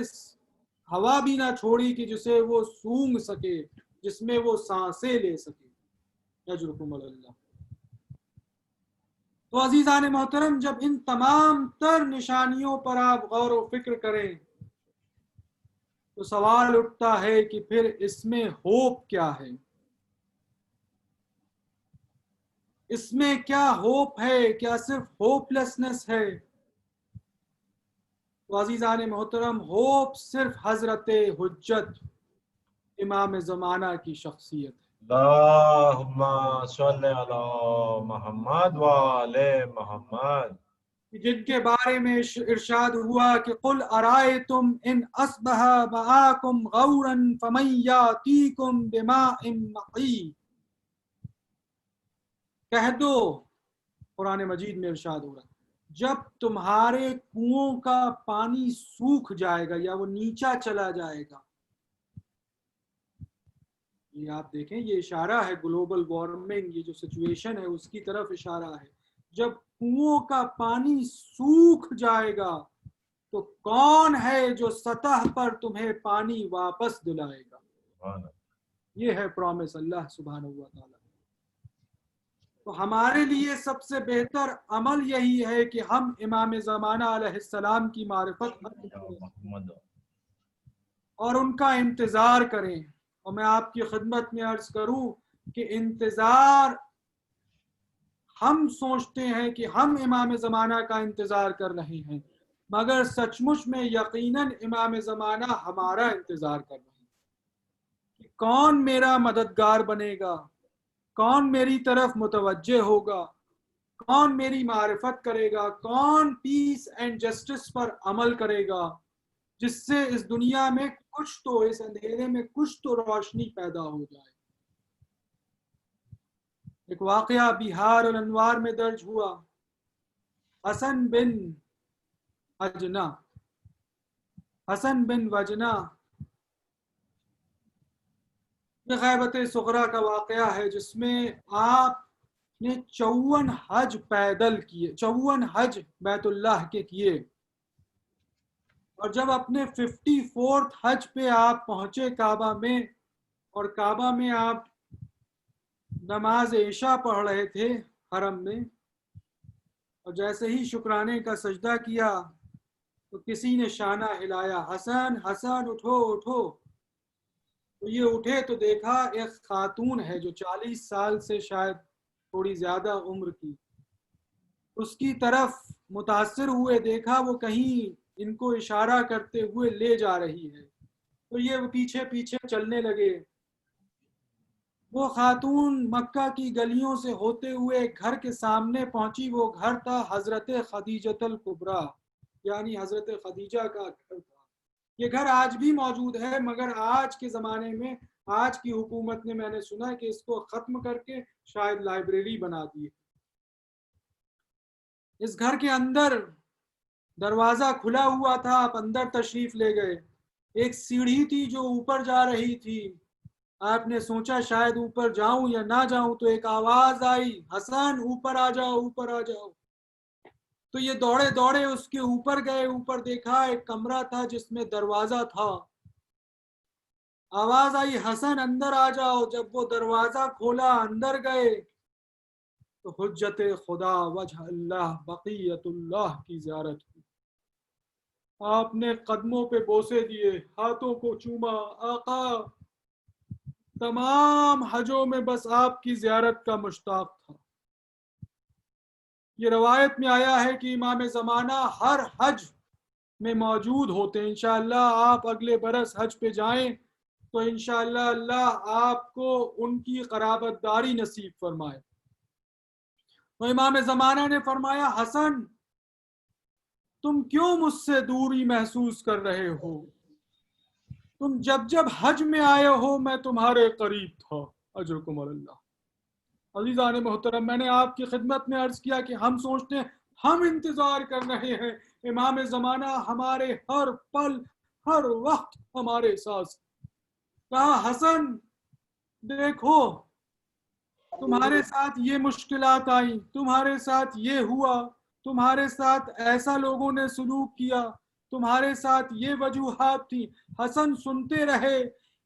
ہوا بھی نہ چھوڑی کہ جسے وہ سونگھ سکے، جس میں وہ سانسیں لے سکے. اجرکم اللہ. تو عزیزان محترم، جب ان تمام تر نشانیوں پر آپ غور و فکر کریں تو سوال اٹھتا ہے کہ پھر اس میں ہوپ کیا ہے؟ اس میں کیا ہوپ ہے؟ کیا صرف ہوپ لیسنس ہے؟ تو عزیزان محترم، ہوپ صرف حضرت حجت امام زمانہ کی شخصیت ہے. اللہم صلی علی محمد وعلی محمد، جن کے بارے میں ارشاد ہوا کہ قل ارائیتم ان اصبح معاکم غورا فمن یاتیکم بماء معین. کہہ دو، قرآن مجید میں ارشاد ہو رہا ہے، جب تمہارے کنووں کا پانی سوکھ جائے گا یا وہ نیچا چلا جائے گا. یہ آپ دیکھیں، یہ اشارہ ہے گلوبل وارمنگ، یہ جو سچویشن ہے اس کی طرف اشارہ ہے. جب کنوؤں کا پانی سوکھ جائے گا تو کون ہے جو سطح پر تمہیں پانی واپس دلائے گا. سبحان اللہ. یہ ہے پرومس اللہ سبحانہ و تعالیٰ. تو ہمارے لیے سب سے بہتر عمل یہی ہے کہ ہم امام زمانہ علیہ السلام کی معرفت محمد اور ان کا انتظار کریں. اور میں آپ کی خدمت میں عرض کروں کہ انتظار ہم سوچتے ہیں کہ ہم امام زمانہ کا انتظار کر رہے ہیں، مگر سچ مچ میں یقیناً امام زمانہ ہمارا انتظار کر رہے ہیں کہ کون میرا مددگار بنے گا، کون میری طرف متوجہ ہوگا، کون میری معرفت کرے گا، کون پیس اینڈ جسٹس پر عمل کرے گا، جس سے اس دنیا میں کچھ تو، اس اندھیرے میں کچھ تو روشنی پیدا ہو جائے. ایک واقعہ بہار الانوار میں درج ہوا. حسن بن وجنا یہ غیبت صغرا کا واقعہ ہے، جس میں آپ نے 54 حج پیدل کیے، 54 حج بیت اللہ کے کیے، اور جب اپنے 54 حج پہ آپ پہنچے کعبہ میں، اور کعبہ میں آپ نماز عشاء پڑھ رہے تھے حرم میں، اور جیسے ہی شکرانے کا سجدہ کیا تو کسی نے شانہ ہلایا، حسن حسن اٹھو اٹھو. تو یہ اٹھے تو دیکھا ایک خاتون ہے جو 40 سال سے شاید تھوڑی زیادہ عمر کی. اس کی طرف متاثر ہوئے دیکھا وہ کہیں ان کو اشارہ کرتے ہوئے لے جا رہی ہے، تو یہ پیچھے پیچھے چلنے لگے. وہ خاتون مکہ کی گلیوں سے ہوتے ہوئے گھر کے سامنے پہنچی. وہ گھر تھا حضرت خدیجۃ الکبریٰ، یعنی حضرت خدیجہ کا گھر تھا. یہ گھر آج بھی موجود ہے، مگر آج کے زمانے میں آج کی حکومت نے، میں نے سنا کہ اس کو ختم کر کے شاید لائبریری بنا دی. اس گھر کے اندر دروازہ کھلا ہوا تھا، آپ اندر تشریف لے گئے. ایک سیڑھی تھی جو اوپر جا رہی تھی. آپ نے سوچا شاید اوپر جاؤں یا نہ جاؤں، تو ایک آواز آئی، حسن اوپر آ جاؤ، اوپر آ جاؤ. تو یہ دوڑے دوڑے اس کے اوپر گئے. اوپر دیکھا ایک کمرہ تھا جس میں دروازہ تھا. آواز آئی، حسن اندر آ جاؤ. جب وہ دروازہ کھولا، اندر گئے تو حجت خدا، وجہ اللہ، بقیت اللہ کی زیارت کی. آپ نے قدموں پہ بوسے دیے، ہاتھوں کو چوما. آقا تمام حجوں میں بس آپ کی زیارت کا مشتاق تھا. یہ روایت میں آیا ہے کہ امام زمانہ ہر حج میں موجود ہوتے ہیں. انشاءاللہ آپ اگلے برس حج پہ جائیں تو انشاءاللہ اللہ آپ کو ان کی قرابت داری نصیب فرمائے. تو امام زمانہ نے فرمایا، حسن تم کیوں مجھ سے دوری محسوس کر رہے ہو؟ تم جب حج میں آئے ہو میں تمہارے قریب تھا. اجرکم اللہ. عزیزان محترم، میں نے آپ کی خدمت میں عرض کیا کہ ہم سوچتے ہیں ہم انتظار کر رہے ہیں. امام زمانہ ہمارے ہر پل ہر وقت ہمارے ساتھ. کہا، حسن دیکھو تمہارے ساتھ یہ مشکلات آئیں، تمہارے ساتھ یہ ہوا، تمہارے ساتھ ایسا لوگوں نے سلوک کیا، تمہارے ساتھ یہ وجوہات تھی. حسن سنتے رہے.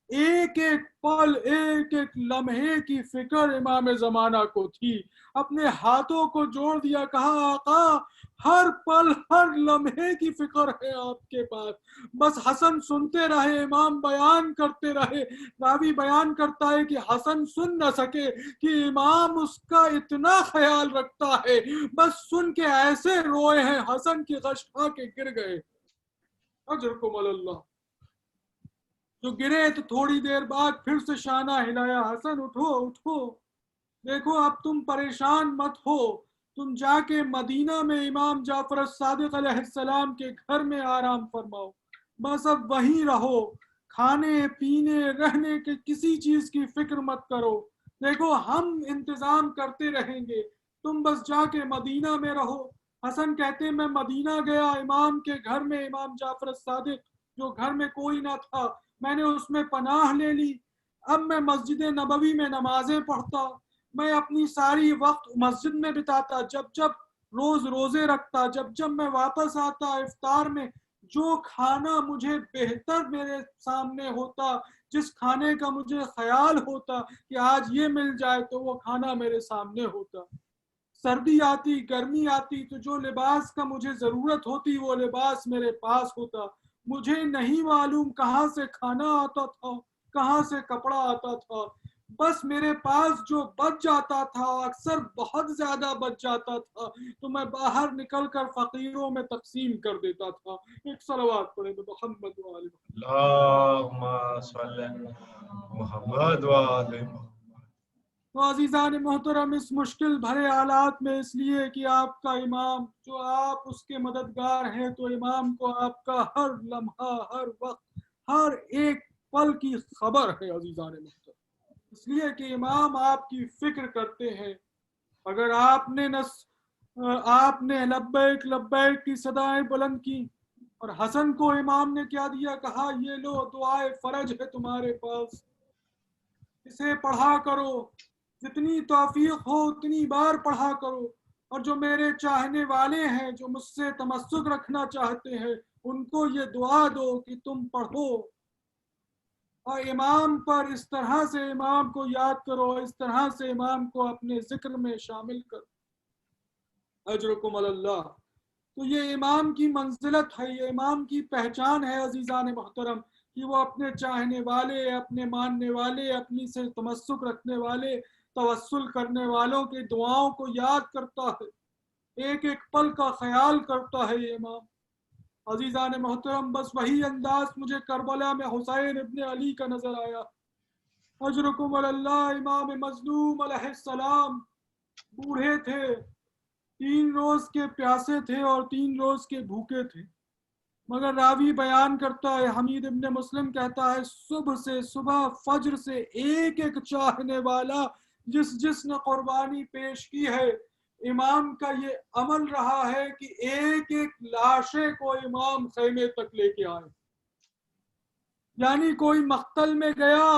ایک ایک پل، ایک ایک لمحے کی فکر امام زمانہ کو تھی. اپنے ہاتھوں کو جوڑ دیا، کہا، آقا ہر پل ہر لمحے کی فکر ہے آپ کے پاس. بس حسن سنتے رہے، امام بیان کرتے رہے. راوی بیان کرتا ہے کہ حسن سن نہ سکے کہ امام اس کا اتنا خیال رکھتا ہے، بس سن کے ایسے روئے ہیں حسن کی غش کھا کے گر گئے. اجرکم اللہ. جو گرے تو تھوڑی دیر بعد پھر سے شانہ ہلایا، حسن اٹھو اٹھو. دیکھو اب تم پریشان مت ہو، تم جا کے مدینہ میں امام جعفر الصادق علیہ السلام کے گھر میں آرام فرماؤ. بس اب وہیں رہو، کھانے پینے رہنے کے کسی چیز کی فکر مت کرو. دیکھو ہم انتظام کرتے رہیں گے، تم بس جا کے مدینہ میں رہو. حسن کہتے میں مدینہ گیا امام کے گھر میں، امام جعفر الصادق جو گھر میں کوئی نہ تھا، میں نے اس میں پناہ لے لی. اب میں مسجد نبوی میں نمازیں پڑھتا، میں اپنی ساری وقت مسجد میں بتاتا. جب روز روزے رکھتا، جب جب میں واپس آتا افطار میں جو کھانا مجھے بہتر میرے سامنے ہوتا، جس کھانے کا مجھے خیال ہوتا کہ آج یہ مل جائے تو وہ کھانا میرے سامنے ہوتا۔ سردی آتی، گرمی آتی تو جو لباس کا مجھے ضرورت ہوتی وہ لباس میرے پاس ہوتا۔ مجھے نہیں معلوم کہاں سے کھانا آتا تھا، کہاں سے کپڑا آتا تھا، بس میرے پاس جو بچ جاتا تھا، اکثر بہت زیادہ بچ جاتا تھا، تو میں باہر نکل کر فقیروں میں تقسیم کر دیتا تھا۔ ایک صلوات پڑھیں تو محمد وآل محمد۔ اللهم صل محمد وآل محمد۔ تو عزیزان محترم، اس مشکل بھرے حالات میں اس لیے کہ آپ کا امام، جو آپ اس کے مددگار ہیں، تو امام کو آپ کا ہر لمحہ، ہر وقت، ہر ایک پل کی خبر ہے عزیزان محترم، اس لیے کہ امام آپ کی فکر کرتے ہیں۔ اگر آپ نے لبیک لبیک کی صدائیں بلند کی، اور حسن کو امام نے کیا دیا، کہا یہ لو دعائے فرج ہے تمہارے پاس، اسے پڑھا کرو، جتنی توفیق ہو اتنی بار پڑھا کرو، اور جو میرے چاہنے والے ہیں، جو مجھ سے تمسک رکھنا چاہتے ہیں، ان کو یہ دعا دو کہ تم پڑھو، اور امام پر اس طرح سے امام کو یاد کرو، اس طرح سے امام کو اپنے ذکر میں شامل کرو۔ اجرکم علی اللہ۔ تو یہ امام کی منزلت ہے، یہ امام کی پہچان ہے عزیزان محترم، کہ وہ اپنے چاہنے والے، اپنے ماننے والے، اپنی سے تمسک رکھنے والے، توسل کرنے والوں کی دعاؤں کو یاد کرتا ہے، ایک ایک پل کا خیال کرتا ہے یہ امام۔ عزیزان محترم، بس وہی انداز مجھے کربلا میں حسین ابن علی کا نظر آیا۔ اجرکم علی اللہ۔ امام مظلوم علیہ السلام بوڑھے تھے، 3 روز کے پیاسے تھے اور 3 روز کے بھوکے تھے، مگر راوی بیان کرتا ہے، حمید ابن مسلم کہتا ہے، صبح فجر سے ایک ایک چاہنے والا جس نے قربانی پیش کی ہے، امام کا یہ عمل رہا ہے کہ ایک ایک لاشے کو امام خیمے تک لے کے آئے۔ یعنی کوئی مقتل میں گیا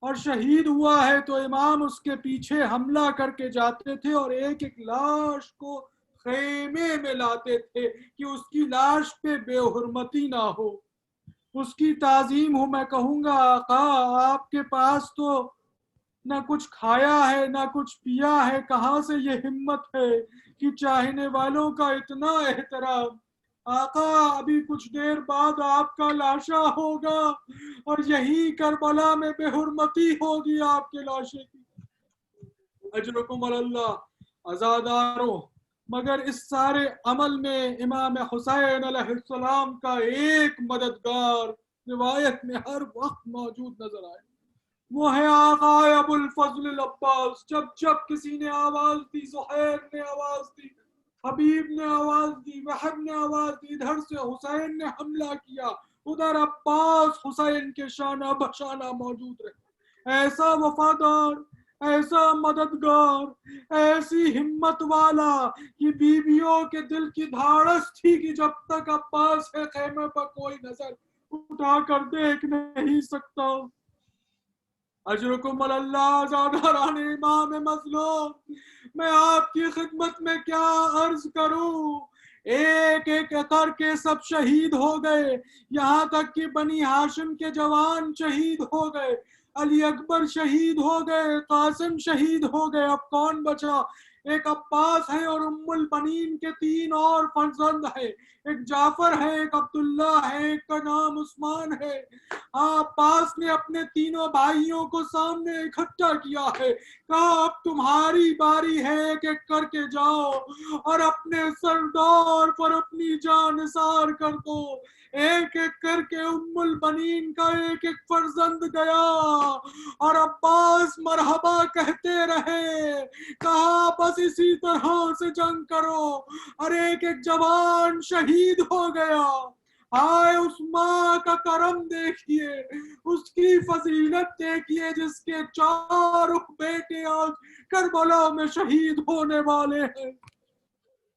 اور شہید ہوا ہے تو امام اس کے پیچھے حملہ کر کے جاتے تھے اور ایک ایک لاش کو خیمے میں لاتے تھے کہ اس کی لاش پہ بے حرمتی نہ ہو، اس کی تعظیم ہو۔ میں کہوں گا آقا آپ کے پاس تو نہ کچھ کھایا ہے نہ کچھ پیا ہے، کہاں سے یہ ہمت ہے کہ چاہنے والوں کا اتنا احترام؟ آقا ابھی کچھ دیر بعد آپ کا لاشا ہوگا اور یہی کربلا میں بے حرمتی ہوگی آپ کے لاشے کی۔ اجرکم علی اللہ۔ عزاداروں، مگر اس سارے عمل میں امام حسین علیہ السلام کا ایک مددگار روایت میں ہر وقت موجود نظر آئے، وہ ہے آقا ابو الفضل العباس۔ جب کسی نے آواز دی، زہیر نے آواز دی، حبیب نے آواز دی، وحب نے آواز دی، ادھر سے حسین نے حملہ کیا، ادھر عباس حسین کے شانہ بشانہ موجود رہے۔ ایسا وفادار، ایسا مددگار، ایسی ہمت والا کہ بیویوں کے دل کی دھاڑس تھی کہ جب تک عباس کے خیمے پر کوئی نظر اٹھا کر دیکھ نہیں سکتا۔ اجرکم علی اللہ۔ زاداران امام مظلوم، میں آپ کی خدمت میں کیا عرض کروں، ایک ایک کر کے سب شہید ہو گئے، یہاں تک کہ بنی ہاشم کے جوان شہید ہو گئے، علی اکبر شہید ہو گئے، قاسم شہید ہو گئے، اب کون بچا؟ ایک عباس ہے اور ام البنین کے 3 اور فرزند ہے، ایک جعفر ہے، ایک عبداللہ ہے، ایک کا نام عثمان ہے۔ عباس نے اپنے تینوں بھائیوں کو سامنے اکٹھا کیا ہے، کہا اب تمہاری باری ہے، ایک ایک کر کے جاؤ اور اپنے سردار پر اپنی جان نثار کر دو۔ ایک ایک کر کے ام البنین کا ایک ایک فرزند گیا اور عباس مرحبا کہتے رہے، کہا بس اسی طرح سے جنگ کرو، اور ایک ایک جوان شہید ہو گیا۔ آئے اس ماں کا کرم دیکھیے، اس کی فضیلت دیکھیے جس کے 4 بیٹے آج کربلا میں شہید ہونے والے ہیں۔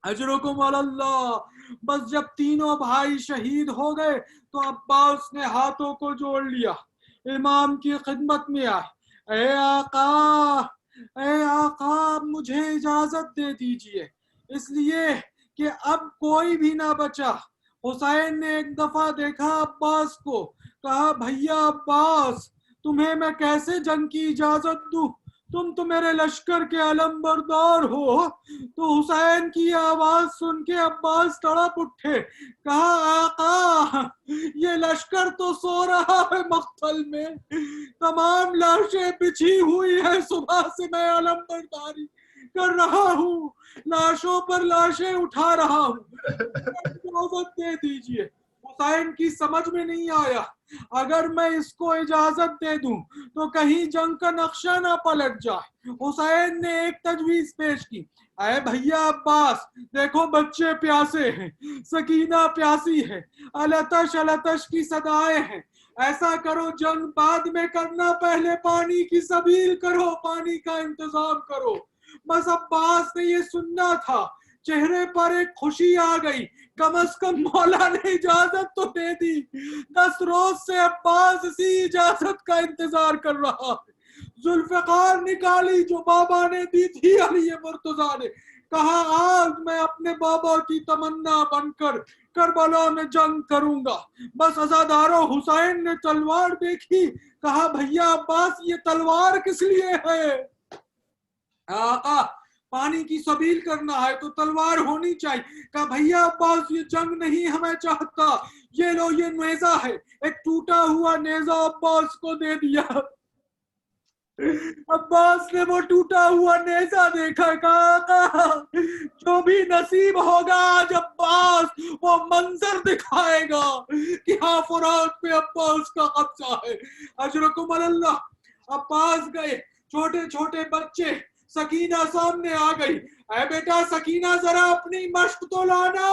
اجرکم علی اللہ۔ بس جب تینوں بھائی شہید ہو گئے تو عباس نے ہاتھوں کو جوڑ لیا، امام کی خدمت میں آئے، اے آقا مجھے اجازت دے دیجئے، اس لیے کہ اب کوئی بھی نہ بچا۔ حسین نے ایک دفعہ دیکھا عباس کو، کہا بھیا عباس تمہیں میں کیسے جنگ کی اجازت دوں، تم تو میرے لشکر کے علم بردار ہو۔ تو حسین کی آواز سن کے عباس تڑپ اٹھے، کہا آقا یہ لشکر تو سو رہا ہے مقتل میں، تمام لاشیں بچھی ہوئی ہے، صبح سے میں علم برداری کر رہا ہوں، لاشوں پر لاشیں اٹھا رہا ہوں، اجازت دے دیجئے۔ حسین کی سمجھ میں نہیں آیا، اگر میں اس کو اجازت دے دوں تو کہیں جنگ کا نقشہ نہ پلٹ جائے۔ حسین نے ایک تجویز پیش کی، اے بھیا عباس دیکھو بچے پیاسے ہیں، سکینہ پیاسی ہے، التش التش کی صدائیں ہیں، ایسا کرو جنگ بعد میں کرنا، پہلے پانی کی سبیل کرو، پانی کا انتظام کرو۔ بس عباس نے یہ سننا تھا، چہرے پر ایک خوشی آ گئی، کم از کم مولا نے اجازت تو دے دی۔ 10 روز سے عباس اسی اجازت کا انتظار کر رہا ہے۔ ذوالفقار نکالی جو بابا نے دی تھی علی مرتضیٰ نے، کہا آج میں اپنے بابا کی تمنا بن کر کربلا میں جنگ کروں گا۔ بس عزادارو حسین نے تلوار دیکھی، کہا بھیا عباس یہ تلوار کس لیے ہے؟ آقا پانی کی سبیل کرنا ہے تو تلوار ہونی چاہیے۔ کہا بھیا عباس یہ جنگ نہیں ہمیں چاہتا، یہ لو یہ نیزہ ہے۔ ایک ٹوٹا ہوا نیزہ عباس کو دے دیا۔ عباس نے وہ ٹوٹا ہوا نیزہ دیکھا، کہا آقا جو بھی نصیب ہوگا آج عباس وہ منظر دکھائے گا کہ ہاں فرات پہ عباس کا قبضہ ہے۔ اجرکم اللہ۔ عباس گئے، چھوٹے چھوٹے بچے، سکینہ سامنے آ گئی، اے بیٹا سکینہ ذرا اپنی مشق تو لانا،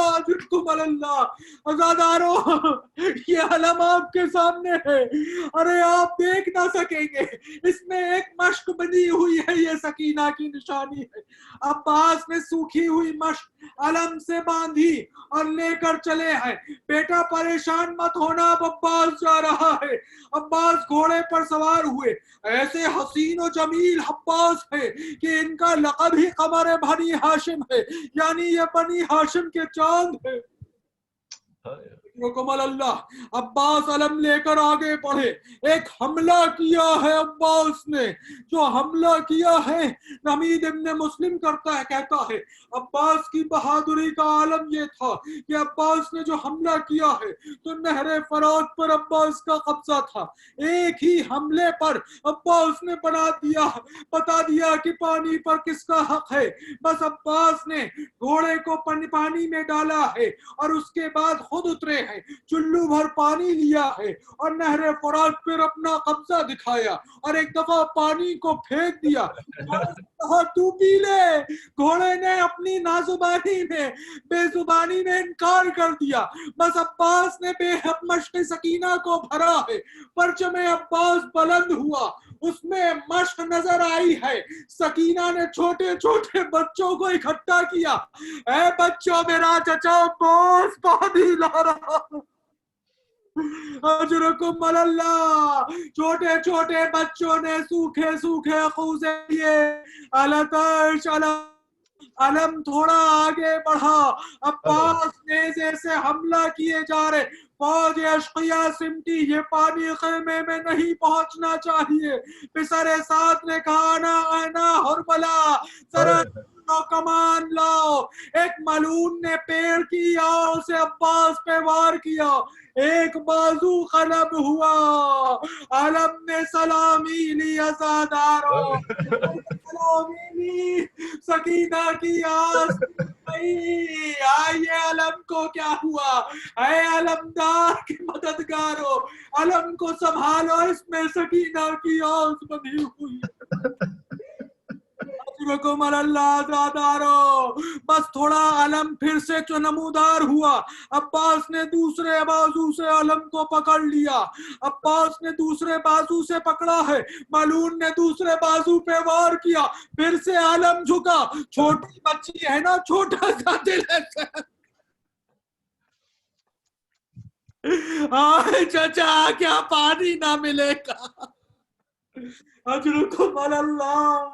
اجرکم اللہ۔ عزادارو یہ علم آپ کے سامنے ہے، ارے آپ دیکھ نہ سکیں گے، اس میں ایک مشق بنی ہوئی ہے، یہ سکینہ کی نشانی ہے۔ عباس نے سوکھی ہوئی مشق علم سے باندھی اور لے کر چلے ہیں۔ بیٹا پریشان مت ہونا، اب عباس جا رہا ہے۔ عباس گھوڑے پر سوار ہوئے، ایسے حسین و جمیل عباس ہے کہ ان کا لقب ہی قمر بنی ہاشم ہے، یعنی یہ بنی ہاشم کے چاند ہے۔ رکمل اللہ۔ عباس علم لے کر آگے بڑھے، ایک حملہ کیا ہے عباس نے، جو حملہ کیا ہے حمید ابن مسلم کرتا ہے، کہتا ہے عباس کی بہادری کا عالم یہ تھا کہ عباس نے جو حملہ کیا ہے تو نہر فرات پر عباس کا قبضہ تھا، ایک ہی حملے پر عباس نے بتا دیا کہ پانی پر کس کا حق ہے۔ بس عباس نے گھوڑے کو پانی میں ڈالا ہے اور اس کے بعد خود اترے ہیں، چلو بھر پانی لیا ہے اور نہر فرات پر اپنا قبضہ دکھایا اور ایک دفعہ پانی کو پھینک دیا، کہا تو پی لے۔ گھوڑے نے اپنی نازبانی میں بے زبانی میں انکار کر دیا۔ بس عباس نے بے حق مشق سکینہ کو بھرا ہے، پرچم عباس بلند ہوا، اس میں مشق نظر آئی ہے۔ سکینہ نے چھوٹے چھوٹے بچوں کو اکٹھا کیا، اے بچوں میرا چچا عباس پانی لا رہا، اجرکم اللہ۔ چھوٹے چھوٹے بچوں نے سوکھے سوکھے خوزے لیے، التش علم تھوڑا آگے بڑھا، عباس نیزے سے حملہ کیے جا رہے، فوج اشقیاء سمٹی، یہ پانی خیمے میں نہیں پہنچنا چاہیے۔ پسر سعد نے کہا نا ہرملا ذرا کمان لاؤ۔ ایک ملعون نے پیڑ کی آڑ سے عباس پہ وار کیا، ایک بازو قلب ہوا، علم نے سلامی لی عزادارو، سلامی لی، سکینہ کی آس آئیے علم کو کیا ہوا، اے علمدار کے مددگارو علم کو سنبھالو، اس میں سکینہ کی آس بندھی ہوئی۔ رکم اللہ زادارو۔ بس تھوڑا علم پھر سے نمودار ہوا، عباس نے دوسرے بازو سے علم کو پکڑ لیا، عباس نے دوسرے بازو سے پکڑا ہے، ملعون نے دوسرے بازو پہ وار کیا، پھر سے علم جھکا، چھوٹی بچی ہے نا، چھوٹا سا دل ہے، آئے چچا کیا پانی نہ ملے گا، اجرکم اللہ۔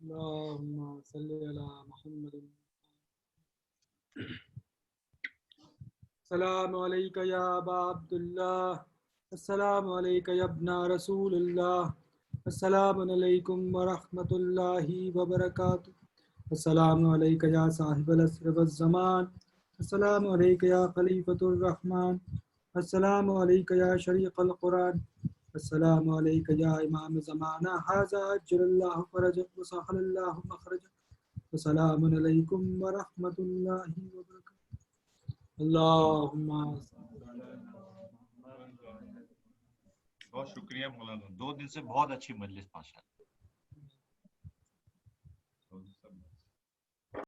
اللهم صل على محمد. السلام عليك يا أبا عبد الله، السلام عليك يا ابن رسول الله، السلام عليكم ورحمة الله وبركاته، السلام عليك يا صاحب العصر والزمان، السلام عليك يا خليفة الرحمن، السلام عليك يا شريق القرآن، السلام عليك يا إمام زمانہ هذا أجر الله فرجك وسهل الله مخرجك، السلام عليكم ورحمة الله وبركاته. اللهم بہت شکریہ مولانا، 2 دن سے بہت اچھی مجلس ماشاءاللہ.